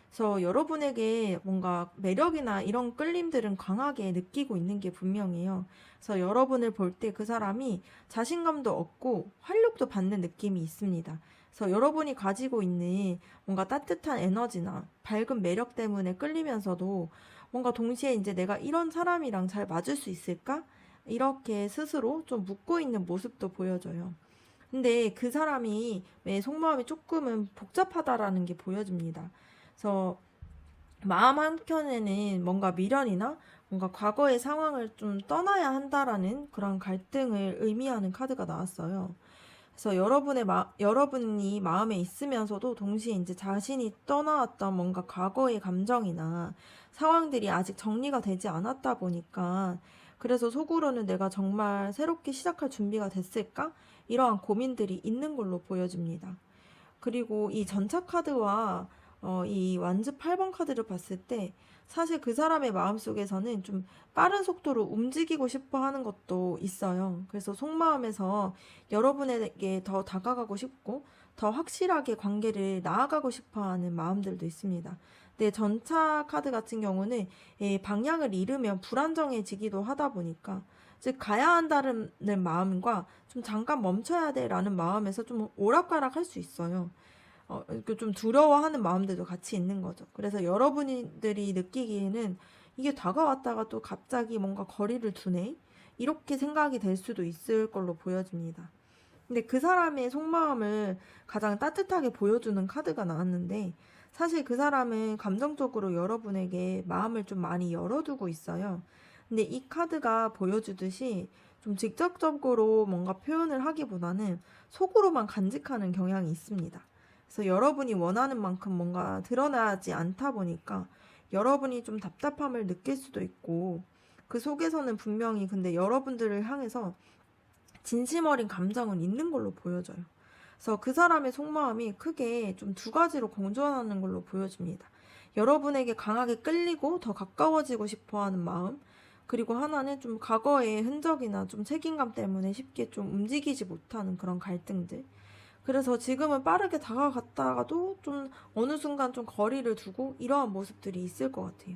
그래서 여러분에게 뭔가 매력이나 이런 끌림들은 강하게 느끼고 있는 게 분명해요. 그래서 여러분을 볼 때 그 사람이 자신감도 얻고 활력도 받는 느낌이 있습니다. 그래서 여러분이 가지고 있는 뭔가 따뜻한 에너지나 밝은 매력 때문에 끌리면서도 뭔가 동시에 이제 내가 이런 사람이랑 잘 맞을 수 있을까? 이렇게 스스로 좀 묻고 있는 모습도 보여져요. 근데 그 사람이 왜 속마음이 조금은 복잡하다라는 게 보여집니다. 그래서 마음 한켠에는 뭔가 미련이나 뭔가 과거의 상황을 좀 떠나야 한다라는 그런 갈등을 의미하는 카드가 나왔어요. 그래서 여러분이 마음에 있으면서도 동시에 이제 자신이 떠나왔던 뭔가 과거의 감정이나 상황들이 아직 정리가 되지 않았다 보니까 그래서 속으로는 내가 정말 새롭게 시작할 준비가 됐을까? 이러한 고민들이 있는 걸로 보여집니다. 그리고 이 전차 카드와 이 완즈 8번 카드를 봤을 때 사실 그 사람의 마음속에서는 좀 빠른 속도로 움직이고 싶어 하는 것도 있어요. 그래서 속마음에서 여러분에게 더 다가가고 싶고 더 확실하게 관계를 나아가고 싶어 하는 마음들도 있습니다. 근데 전차 카드 같은 경우는 방향을 잃으면 불안정해지기도 하다 보니까 즉 가야 한다는 마음과 좀 잠깐 멈춰야 돼라는 마음에서 좀 오락가락 할 수 있어요. 좀 두려워하는 마음들도 같이 있는 거죠. 그래서 여러분들이 느끼기에는 이게 다가왔다가 또 갑자기 뭔가 거리를 두네? 이렇게 생각이 될 수도 있을 걸로 보여집니다. 근데 그 사람의 속마음을 가장 따뜻하게 보여주는 카드가 나왔는데 사실 그 사람은 감정적으로 여러분에게 마음을 좀 많이 열어두고 있어요. 근데 이 카드가 보여주듯이 좀 직접적으로 뭔가 표현을 하기보다는 속으로만 간직하는 경향이 있습니다. 그래서 여러분이 원하는 만큼 뭔가 드러나지 않다 보니까 여러분이 좀 답답함을 느낄 수도 있고 그 속에서는 분명히 근데 여러분들을 향해서 진심 어린 감정은 있는 걸로 보여져요. 그래서 그 사람의 속마음이 크게 좀 두 가지로 공존하는 걸로 보여집니다. 여러분에게 강하게 끌리고 더 가까워지고 싶어 하는 마음, 그리고 하나는 좀 과거의 흔적이나 좀 책임감 때문에 쉽게 좀 움직이지 못하는 그런 갈등들. 그래서 지금은 빠르게 다가갔다가도 좀 어느 순간 좀 거리를 두고 이러한 모습들이 있을 것 같아요.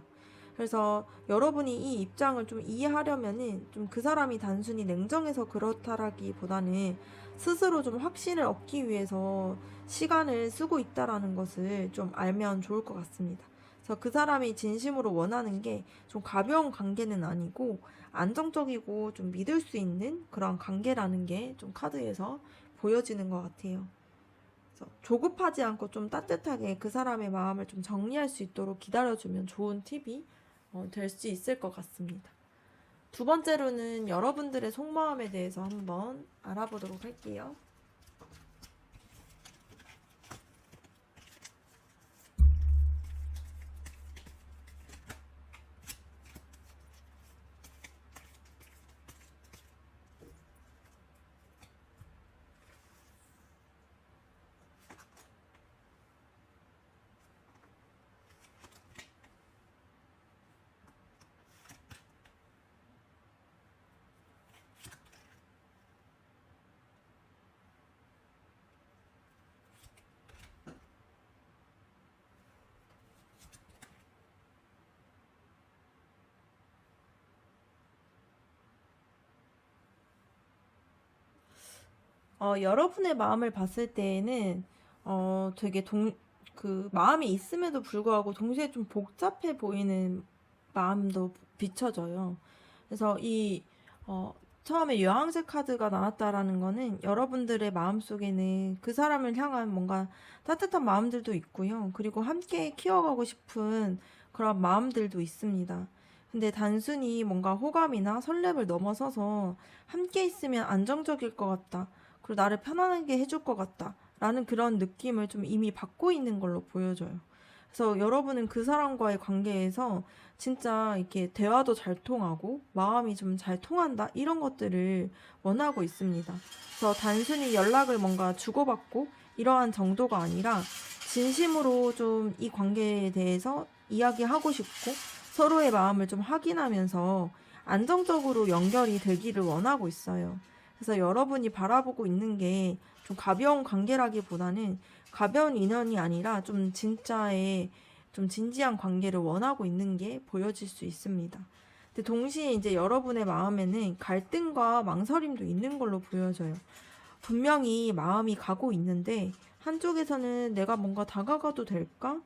그래서 여러분이 이 입장을 좀 이해하려면은 좀 그 사람이 단순히 냉정해서 그렇다라기보다는 스스로 좀 확신을 얻기 위해서 시간을 쓰고 있다라는 것을 좀 알면 좋을 것 같습니다. 그래서 그 사람이 진심으로 원하는 게 좀 가벼운 관계는 아니고 안정적이고 좀 믿을 수 있는 그런 관계라는 게 좀 카드에서 보여지는 것 같아요. 그래서 조급하지 않고 좀 따뜻하게 그 사람의 마음을 좀 정리할 수 있도록 기다려주면 좋은 팁이 될 수 있을 것 같습니다. 두 번째로는 여러분들의 속마음에 대해서 한번 알아보도록 할게요. 여러분의 마음을 봤을 때에는 되게 그 마음이 있음에도 불구하고 동시에 좀 복잡해 보이는 마음도 비춰져요. 그래서 어, 처음에 여왕색 카드가 나왔다라는 거는 여러분들의 마음 속에는 그 사람을 향한 뭔가 따뜻한 마음들도 있고요. 그리고 함께 키워가고 싶은 그런 마음들도 있습니다. 근데 단순히 뭔가 호감이나 설렘을 넘어서서 함께 있으면 안정적일 것 같다. 그리고 나를 편안하게 해줄 것 같다. 라는 그런 느낌을 좀 이미 받고 있는 걸로 보여져요. 그래서 여러분은 그 사람과의 관계에서 진짜 이렇게 대화도 잘 통하고 마음이 좀 잘 통한다 이런 것들을 원하고 있습니다. 그래서 단순히 연락을 뭔가 주고받고 이러한 정도가 아니라 진심으로 좀 이 관계에 대해서 이야기하고 싶고 서로의 마음을 좀 확인하면서 안정적으로 연결이 되기를 원하고 있어요. 그래서 여러분이 바라보고 있는 게 좀 가벼운 관계라기보다는 가벼운 인연이 아니라 좀 진짜의 좀 진지한 관계를 원하고 있는 게 보여질 수 있습니다. 근데 동시에 이제 여러분의 마음에는 갈등과 망설임도 있는 걸로 보여져요. 분명히 마음이 가고 있는데 한쪽에서는 내가 뭔가 다가가도 될까?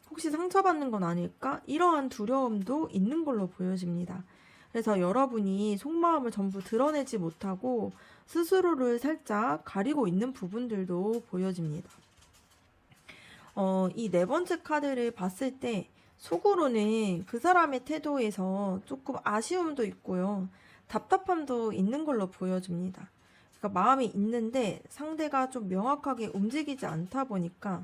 혹시 상처받는 건 아닐까? 이러한 두려움도 있는 걸로 보여집니다. 그래서 여러분이 속마음을 전부 드러내지 못하고 스스로를 살짝 가리고 있는 부분들도 보여집니다. 이 네 번째 카드를 봤을 때 속으로는 그 사람의 태도에서 조금 아쉬움도 있고요. 답답함도 있는 걸로 보여집니다. 그러니까 마음이 있는데 상대가 좀 명확하게 움직이지 않다 보니까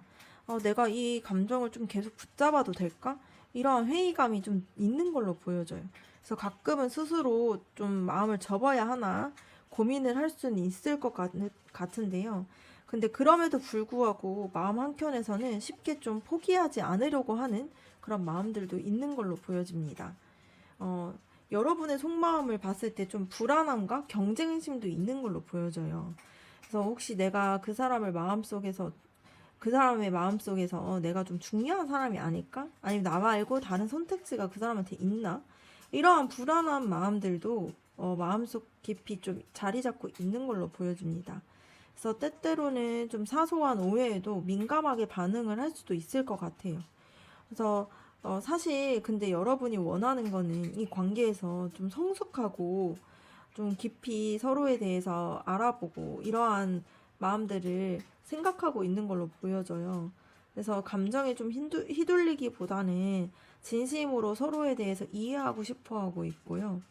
내가 이 감정을 좀 계속 붙잡아도 될까? 이러한 회의감이 좀 있는 걸로 보여져요. 그래서 가끔은 스스로 좀 마음을 접어야 하나 고민을 할 수는 있을 것 같은데요. 근데 그럼에도 불구하고 마음 한켠에서는 쉽게 좀 포기하지 않으려고 하는 그런 마음들도 있는 걸로 보여집니다. 어, 여러분의 속마음을 봤을 때 좀 불안함과 경쟁심도 있는 걸로 보여져요. 그래서 혹시 내가 그 사람의 마음속에서 내가 좀 중요한 사람이 아닐까? 아니면 나 말고 다른 선택지가 그 사람한테 있나? 이러한 불안한 마음들도 마음속 깊이 좀 자리 잡고 있는 걸로 보여집니다. 그래서 때때로는 좀 사소한 오해에도 민감하게 반응을 할 수도 있을 것 같아요. 그래서 사실 근데 여러분이 원하는 거는 이 관계에서 좀 성숙하고 좀 깊이 서로에 대해서 알아보고 이러한 마음들을 생각하고 있는 걸로 보여져요. 그래서 감정에 좀 휘둘리기보다는 진심으로 서로에 대해서 이해하고 싶어 하고 있고요.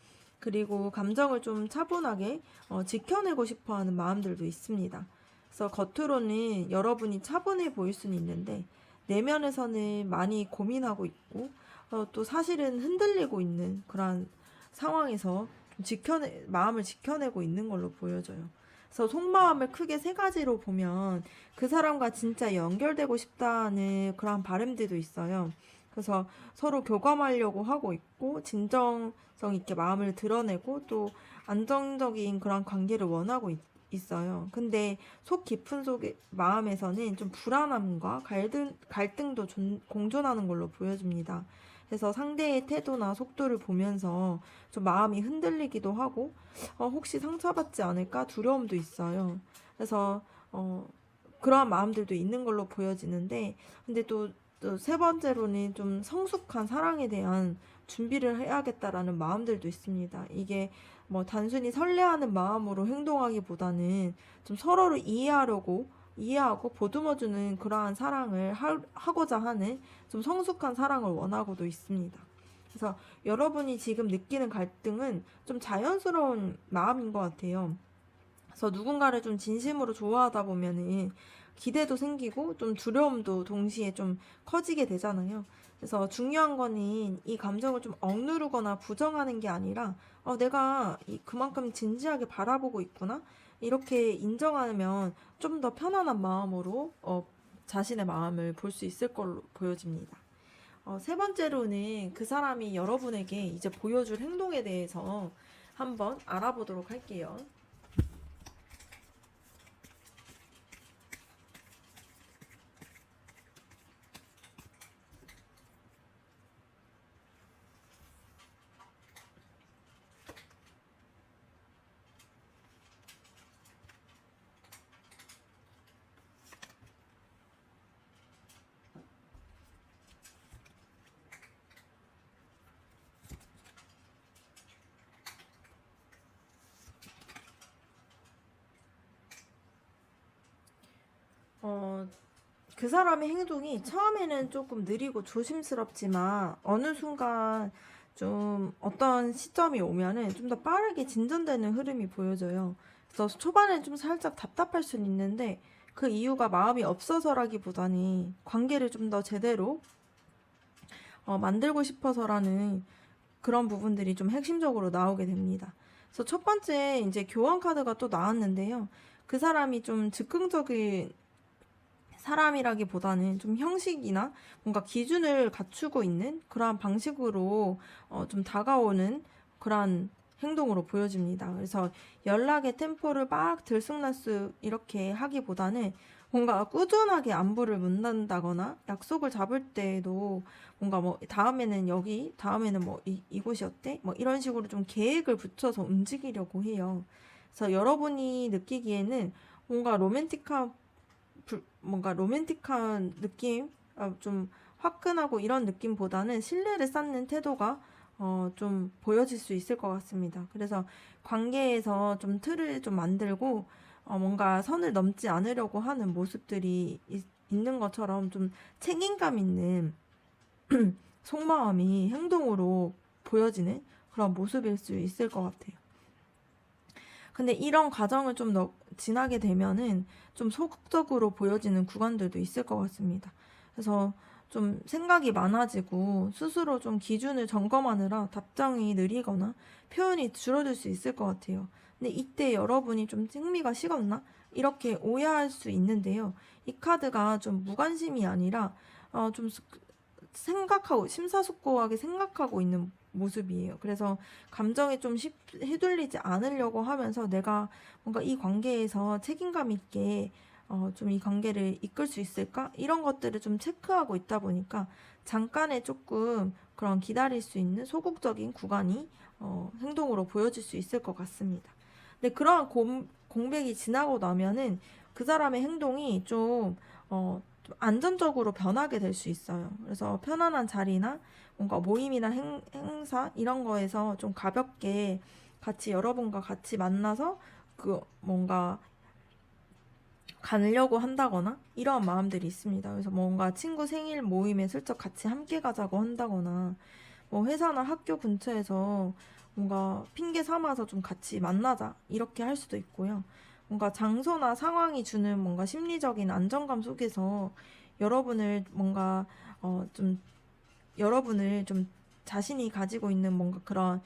그리고 감정을 좀 차분하게 지켜내고 싶어 하는 마음들도 있습니다. 그래서 겉으로는 여러분이 차분해 보일 수는 있는데 내면에서는 많이 고민하고 있고 또 사실은 흔들리고 있는 그런 상황에서 마음을 지켜내고 있는 걸로 보여져요. 그래서 속마음을 크게 세 가지로 보면 그 사람과 진짜 연결되고 싶다는 그런 바람들도 있어요. 그래서 서로 교감하려고 하고 있고 진정성 있게 마음을 드러내고 또 안정적인 그런 관계를 원하고 있어요. 근데 속 깊은 속의 마음에서는 좀 불안함과 갈등도 공존하는 걸로 보여집니다. 그래서 상대의 태도나 속도를 보면서 좀 마음이 흔들리기도 하고 혹시 상처받지 않을까 두려움도 있어요. 그래서 그러한 마음들도 있는 걸로 보여지는데 근데 또 세 번째로는 좀 성숙한 사랑에 대한 준비를 해야겠다라는 마음들도 있습니다. 이게 뭐 단순히 설레하는 마음으로 행동하기보다는 좀 서로를 이해하고 보듬어주는 그러한 사랑을 하고자 하는 좀 성숙한 사랑을 원하고도 있습니다. 그래서 여러분이 지금 느끼는 갈등은 좀 자연스러운 마음인 것 같아요. 그래서 누군가를 좀 진심으로 좋아하다 보면은 기대도 생기고 좀 두려움도 동시에 좀 커지게 되잖아요. 그래서 중요한 거는 이 감정을 좀 억누르거나 부정하는 게 아니라 내가 그만큼 진지하게 바라보고 있구나. 이렇게 인정하면 좀 더 편안한 마음으로 자신의 마음을 볼 수 있을 걸로 보여집니다. 세 번째로는 그 사람이 여러분에게 이제 보여줄 행동에 대해서 한번 알아보도록 할게요. 어, 그 사람의 행동이 처음에는 조금 느리고 조심스럽지만 어느 순간 좀 어떤 시점이 오면은 좀 더 빠르게 진전되는 흐름이 보여져요. 그래서 초반에 좀 살짝 답답할 수는 있는데 그 이유가 마음이 없어서라기보다는 관계를 좀 더 제대로 만들고 싶어서라는 그런 부분들이 좀 핵심적으로 나오게 됩니다. 그래서 첫 번째 이제 교환 카드가 또 나왔는데요. 그 사람이 좀 즉흥적인 사람이라기보다는 좀 형식이나 뭔가 기준을 갖추고 있는 그러한 방식으로 좀 다가오는 그러한 행동으로 보여집니다. 그래서 연락의 템포를 막 들쑥날쑥 이렇게 하기보다는 뭔가 꾸준하게 안부를 묻는다거나 약속을 잡을 때에도 뭔가 뭐 다음에는 여기, 다음에는 뭐 이곳이 어때? 뭐 이런 식으로 좀 계획을 붙여서 움직이려고 해요. 그래서 여러분이 느끼기에는 뭔가 로맨틱한 느낌, 좀 화끈하고 이런 느낌보다는 신뢰를 쌓는 태도가 좀 보여질 수 있을 것 같습니다. 그래서 관계에서 좀 틀을 좀 만들고 뭔가 선을 넘지 않으려고 하는 모습들이 있는 것처럼 좀 책임감 있는 속마음이 행동으로 보여지는 그런 모습일 수 있을 것 같아요. 근데 이런 과정을 좀 지나게 되면은 좀 소극적으로 보여지는 구간들도 있을 것 같습니다. 그래서 좀 생각이 많아지고 스스로 좀 기준을 점검하느라 답장이 느리거나 표현이 줄어들 수 있을 것 같아요. 근데 이때 여러분이 좀 흥미가 식었나? 이렇게 오해할 수 있는데요. 이 카드가 좀 무관심이 아니라 좀 생각하고 심사숙고하게 생각하고 있는 모습이에요. 그래서 감정에 좀 휘둘리지 않으려고 하면서 내가 뭔가 이 관계에서 책임감 있게 좀 이 관계를 이끌 수 있을까? 이런 것들을 좀 체크하고 있다 보니까 잠깐의 조금 그런 기다릴 수 있는 소극적인 구간이 행동으로 보여질 수 있을 것 같습니다. 근데 그러한 공백이 지나고 나면은 그 사람의 행동이 좀 안전적으로 변하게 될 수 있어요. 그래서 편안한 자리나 뭔가 모임이나 행사 이런 거에서 좀 가볍게 같이 여러분과 같이 만나서 그 뭔가 가려고 한다거나 이런 마음들이 있습니다. 그래서 뭔가 친구 생일 모임에 슬쩍 같이 함께 가자고 한다거나 뭐 회사나 학교 근처에서 뭔가 핑계 삼아서 좀 같이 만나자 이렇게 할 수도 있고요. 뭔가 장소나 상황이 주는 뭔가 심리적인 안정감 속에서 여러분을 뭔가 좀 여러분을 좀 자신이 가지고 있는 뭔가 그런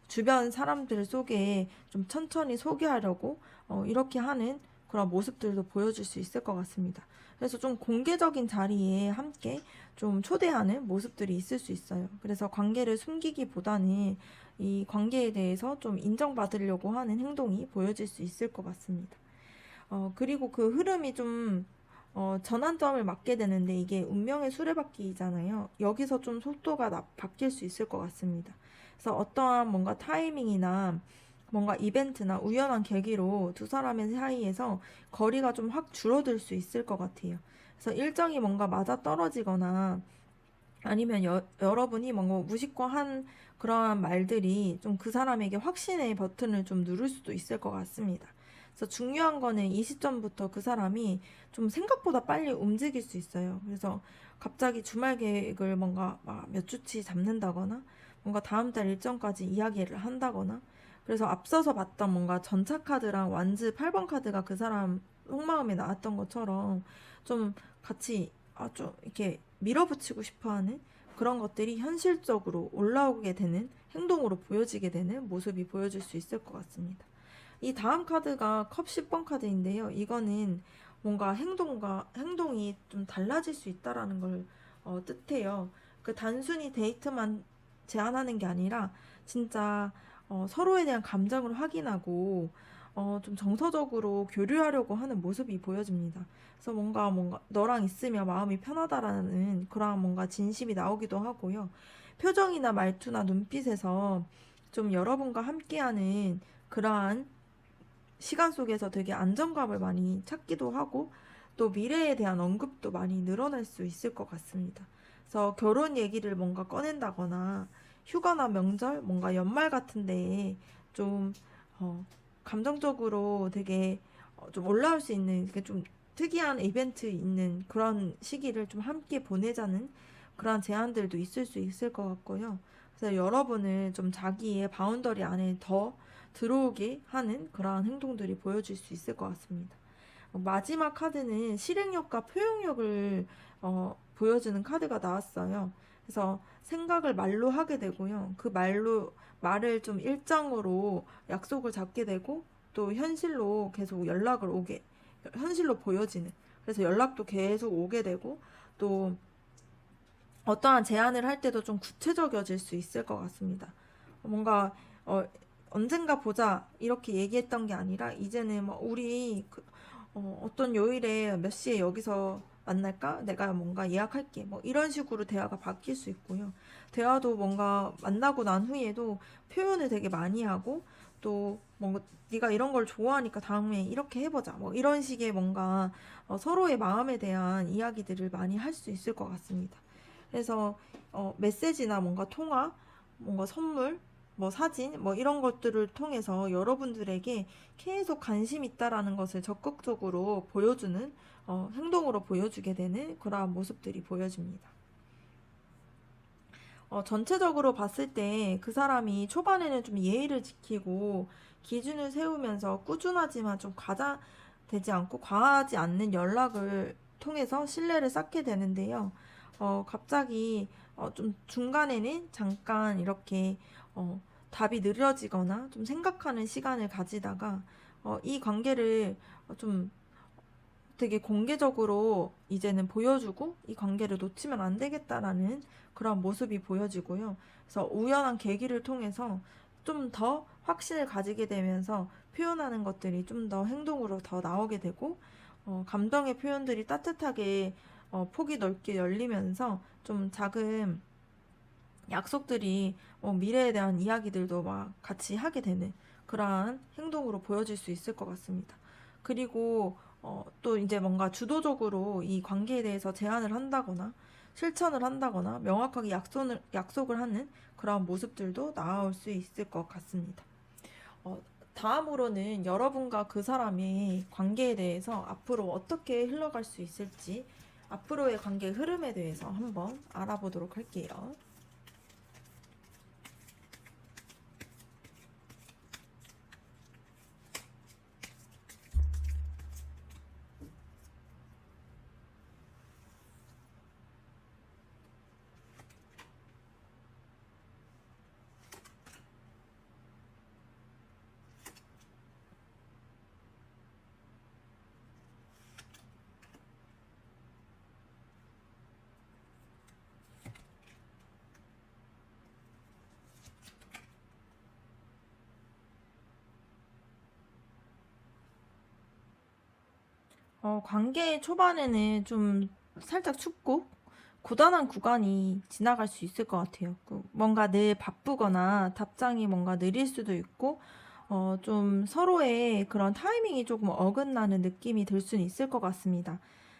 주변 사람들 속에 좀 천천히 소개하려고 이렇게 하는 그런 모습들도 보여줄 수 있을 것 같습니다. 그래서 좀 공개적인 자리에 함께 좀 초대하는 모습들이 있을 수 있어요. 그래서 관계를 숨기기보다는 이 관계에 대해서 좀 인정받으려고 하는 행동이 보여질 수 있을 것 같습니다. 그리고 그 흐름이 좀 전환점을 맞게 되는데 이게 운명의 수레바퀴잖아요. 여기서 좀 속도가 바뀔 수 있을 것 같습니다. 그래서 어떠한 뭔가 타이밍이나 뭔가 이벤트나 우연한 계기로 두 사람의 사이에서 거리가 좀 확 줄어들 수 있을 것 같아요. 그래서 일정이 뭔가 맞아 떨어지거나 아니면 여러분이 뭔가 무심코한 그러한 말들이 좀 그 사람에게 확신의 버튼을 좀 누를 수도 있을 것 같습니다. 그래서 중요한 거는 이 시점부터 그 사람이 좀 생각보다 빨리 움직일 수 있어요. 그래서 갑자기 주말 계획을 뭔가 몇 주치 잡는다거나 뭔가 다음 달 일정까지 이야기를 한다거나 그래서 앞서서 봤던 뭔가 전차 카드랑 완즈 8번 카드가 그 사람 속마음에 나왔던 것처럼 좀 같이 좀 이렇게 밀어붙이고 싶어 하는 그런 것들이 현실적으로 올라오게 되는 행동으로 보여지게 되는 모습이 보여질 수 있을 것 같습니다. 이 다음 카드가 컵 10번 카드인데요. 이거는 뭔가 행동이 좀 달라질 수 있다라는 걸 뜻해요. 그 단순히 데이트만 제안하는 게 아니라 진짜 서로에 대한 감정을 확인하고 좀 정서적으로 교류하려고 하는 모습이 보여집니다. 그래서 뭔가 너랑 있으면 마음이 편하다라는 그런 뭔가 진심이 나오기도 하고요. 표정이나 말투나 눈빛에서 좀 여러분과 함께하는 그러한 시간 속에서 되게 안정감을 많이 찾기도 하고 또 미래에 대한 언급도 많이 늘어날 수 있을 것 같습니다. 그래서 결혼 얘기를 뭔가 꺼낸다거나 휴가나 명절, 뭔가 연말 같은 데에 좀 감정적으로 되게 좀 올라올 수 있는 이렇게 좀 특이한 이벤트 있는 그런 시기를 좀 함께 보내자는 그런 제안들도 있을 수 있을 것 같고요. 그래서 여러분을 좀 자기의 바운더리 안에 더 들어오게 하는 그러한 행동들이 보여질 수 있을 것 같습니다. 마지막 카드는 실행력과 표현력을 보여주는 카드가 나왔어요. 그래서 생각을 말로 하게 되고요. 그 말을 좀 일장으로 약속을 잡게 되고 또 현실로 계속 현실로 보여지는. 그래서 연락도 계속 오게 되고 또 어떠한 제안을 할 때도 좀 구체적이어질 수 있을 것 같습니다. 뭔가 언젠가 보자 이렇게 얘기했던 게 아니라 이제는 뭐 우리 어떤 요일에 몇 시에 여기서 만날까? 내가 뭔가 예약할게. 뭐 이런 식으로 대화가 바뀔 수 있고요. 대화도 뭔가 만나고 난 후에도 표현을 되게 많이 하고 또 뭔가 네가 이런 걸 좋아하니까 다음에 이렇게 해보자. 뭐 이런 식의 뭔가 서로의 마음에 대한 이야기들을 많이 할 수 있을 것 같습니다. 그래서 메시지나 뭔가 통화, 뭔가 선물, 뭐 사진, 뭐 이런 것들을 통해서 여러분들에게 계속 관심 있다라는 것을 적극적으로 보여주는 행동으로 보여주게 되는 그러한 모습들이 보여집니다. 전체적으로 봤을 때 그 사람이 초반에는 좀 예의를 지키고 기준을 세우면서 꾸준하지만 좀 과다되지 않고 과하지 않는 연락을 통해서 신뢰를 쌓게 되는데요. 갑자기 좀 중간에는 잠깐 이렇게 답이 느려지거나 좀 생각하는 시간을 가지다가 이 관계를 좀 되게 공개적으로 이제는 보여주고 이 관계를 놓치면 안 되겠다라는 그런 모습이 보여지고요. 그래서 우연한 계기를 통해서 좀 더 확신을 가지게 되면서 표현하는 것들이 좀 더 행동으로 더 나오게 되고 감정의 표현들이 따뜻하게 폭이 넓게 열리면서 좀 작은 약속들이 미래에 대한 이야기들도 막 같이 하게 되는 그러한 행동으로 보여질 수 있을 것 같습니다. 그리고 또 이제 뭔가 주도적으로 이 관계에 대해서 제안을 한다거나 실천을 한다거나 명확하게 약속을 하는 그런 모습들도 나올 수 있을 것 같습니다. 어, 다음으로는 여러분과 그 사람의 관계에 대해서 앞으로 어떻게 흘러갈 수 있을지 앞으로의 관계 흐름에 대해서 한번 알아보도록 할게요. 관계 초반에는 좀 살짝 춥고 고단한 구간이 지나갈 수 있을 것 같아요. 뭔가 늘 바쁘거나 답장이 뭔가 느릴 수도 있고, 좀 서로의 그런 타이밍이 조금 어긋나는 느낌이 들 수는 있을 것 같습니다.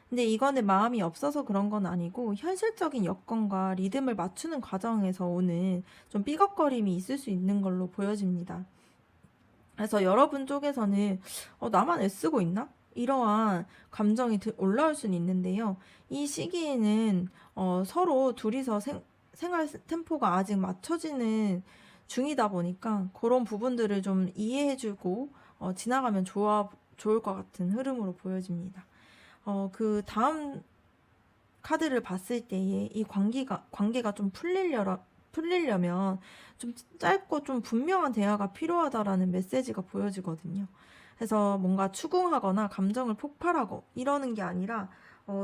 근데 이거는 마음이 없어서 그런 건 아니고, 현실적인 여건과 리듬을 맞추는 과정에서 오는 좀 삐걱거림이 있을 수 있는 걸로 보여집니다. 그래서 여러분 쪽에서는 나만 애쓰고 있나? 이러한 감정이 올라올 수는 있는데요. 이 시기에는 서로 둘이서 생활 템포가 아직 맞춰지는 중이다 보니까 그런 부분들을 좀 이해해주고 지나가면 좋을 것 같은 흐름으로 보여집니다. 그 다음 카드를 봤을 때에 이 관계가 좀 풀리려면 좀 짧고 좀 분명한 대화가 필요하다라는 메시지가 보여지거든요. 그래서 뭔가 추궁하거나 감정을 폭발하고 이러는 게 아니라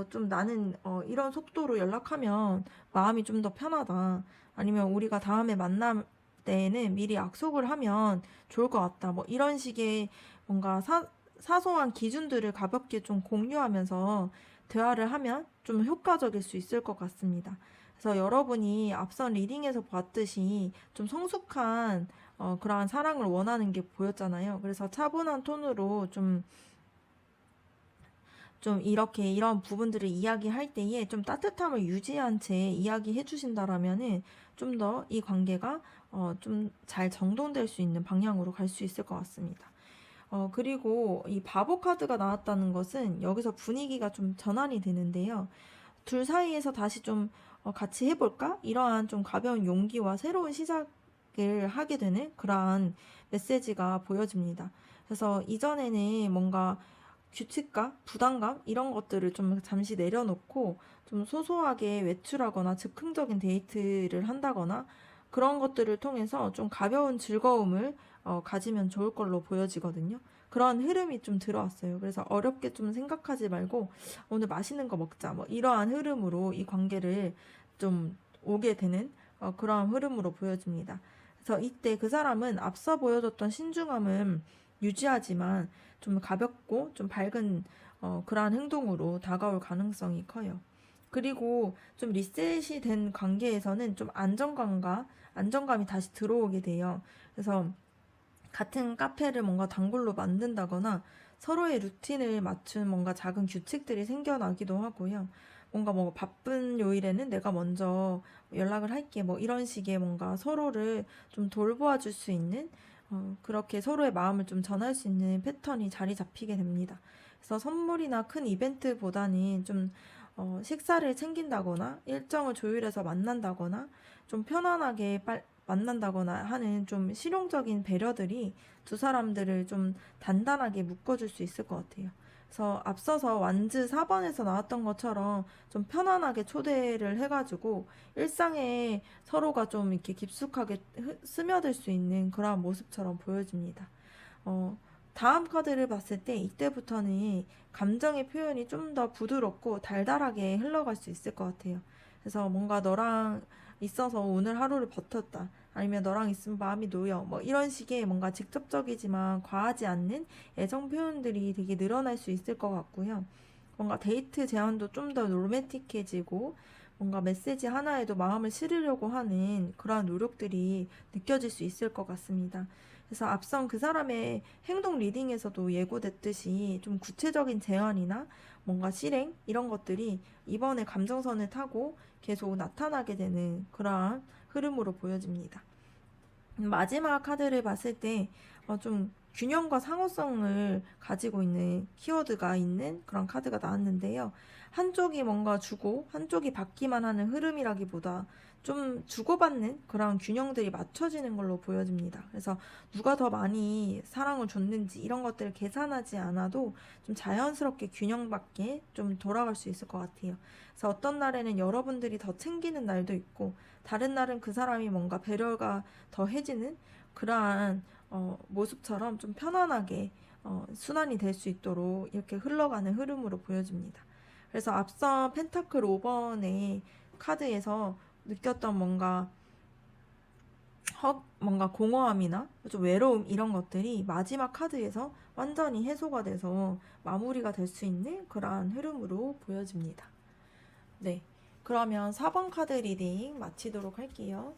좀 나는 이런 속도로 연락하면 마음이 좀 더 편하다. 아니면 우리가 다음에 만날 때에는 미리 약속을 하면 좋을 것 같다. 뭐 이런 식의 뭔가 사소한 기준들을 가볍게 좀 공유하면서 대화를 하면 좀 효과적일 수 있을 것 같습니다. 그래서 여러분이 앞선 리딩에서 봤듯이 좀 성숙한 그러한 사랑을 원하는 게 보였잖아요. 그래서 차분한 톤으로 좀 이렇게 이런 부분들을 이야기할 때에 좀 따뜻함을 유지한 채 이야기해 주신다라면은 좀 더 이 관계가 좀 잘 정돈될 수 있는 방향으로 갈 수 있을 것 같습니다. 그리고 이 바보 카드가 나왔다는 것은 여기서 분위기가 좀 전환이 되는데요. 둘 사이에서 다시 좀 같이 해볼까? 이러한 좀 가벼운 용기와 새로운 시작을 하게 되는 그러한 메시지가 보여집니다. 그래서 이전에는 뭔가 규칙과 부담감 이런 것들을 좀 잠시 내려놓고 좀 소소하게 외출하거나 즉흥적인 데이트를 한다거나 그런 것들을 통해서 좀 가벼운 즐거움을 가지면 좋을 걸로 보여지거든요. 그런 흐름이 좀 들어왔어요. 그래서 어렵게 좀 생각하지 말고 오늘 맛있는 거 먹자. 뭐 이러한 흐름으로 이 관계를 좀 오게 되는 그러한 흐름으로 보여집니다. 그래서 이때 그 사람은 앞서 보여줬던 신중함은 유지하지만 좀 가볍고 좀 밝은 그러한 행동으로 다가올 가능성이 커요. 그리고 좀 리셋이 된 관계에서는 좀 안정감이 다시 들어오게 돼요. 그래서 같은 카페를 뭔가 단골로 만든다거나 서로의 루틴을 맞춘 뭔가 작은 규칙들이 생겨나기도 하고요. 뭔가 뭐 바쁜 요일에는 내가 먼저 연락을 할게. 뭐 이런 식의 뭔가 서로를 좀 돌보아 줄 수 있는 그렇게 서로의 마음을 좀 전할 수 있는 패턴이 자리 잡히게 됩니다. 그래서 선물이나 큰 이벤트보다는 좀 식사를 챙긴다거나 일정을 조율해서 만난다거나 좀 편안하게 만난다거나 하는 좀 실용적인 배려들이 두 사람들을 좀 단단하게 묶어줄 수 있을 것 같아요. 그래서 앞서서 완즈 4번에서 나왔던 것처럼 좀 편안하게 초대를 해가지고 일상에 서로가 좀 이렇게 깊숙하게 스며들 수 있는 그런 모습처럼 보여집니다. 어, 다음 카드를 봤을 때 이때부터는 감정의 표현이 좀 더 부드럽고 달달하게 흘러갈 수 있을 것 같아요. 그래서 뭔가 너랑 있어서 오늘 하루를 버텼다. 아니면 너랑 있으면 마음이 놓여. 뭐 이런 식의 뭔가 직접적이지만 과하지 않는 애정 표현들이 되게 늘어날 수 있을 것 같고요. 뭔가 데이트 제안도 좀 더 로맨틱해지고 뭔가 메시지 하나에도 마음을 실으려고 하는 그러한 노력들이 느껴질 수 있을 것 같습니다. 그래서 앞선 그 사람의 행동 리딩에서도 예고됐듯이 좀 구체적인 제안이나 뭔가 실행 이런 것들이 이번에 감정선을 타고 계속 나타나게 되는 그러한 흐름으로 보여집니다. 마지막 카드를 봤을 때 좀 균형과 상호성을 가지고 있는 키워드가 있는 그런 카드가 나왔는데요. 한쪽이 뭔가 주고 한쪽이 받기만 하는 흐름이라기보다 좀 주고받는 그런 균형들이 맞춰지는 걸로 보여집니다. 그래서 누가 더 많이 사랑을 줬는지 이런 것들을 계산하지 않아도 좀 자연스럽게 균형받게 좀 돌아갈 수 있을 것 같아요. 그래서 어떤 날에는 여러분들이 더 챙기는 날도 있고 다른 날은 그 사람이 뭔가 배려가 더 해지는 그러한 모습처럼 좀 편안하게 순환이 될 수 있도록 이렇게 흘러가는 흐름으로 보여집니다. 그래서 앞선 펜타클 5번의 카드에서 느꼈던 뭔가 공허함이나 좀 외로움 이런 것들이 마지막 카드에서 완전히 해소가 돼서 마무리가 될 수 있는 그러한 흐름으로 보여집니다. 네. 그러면 4번 카드 리딩 마치도록 할게요.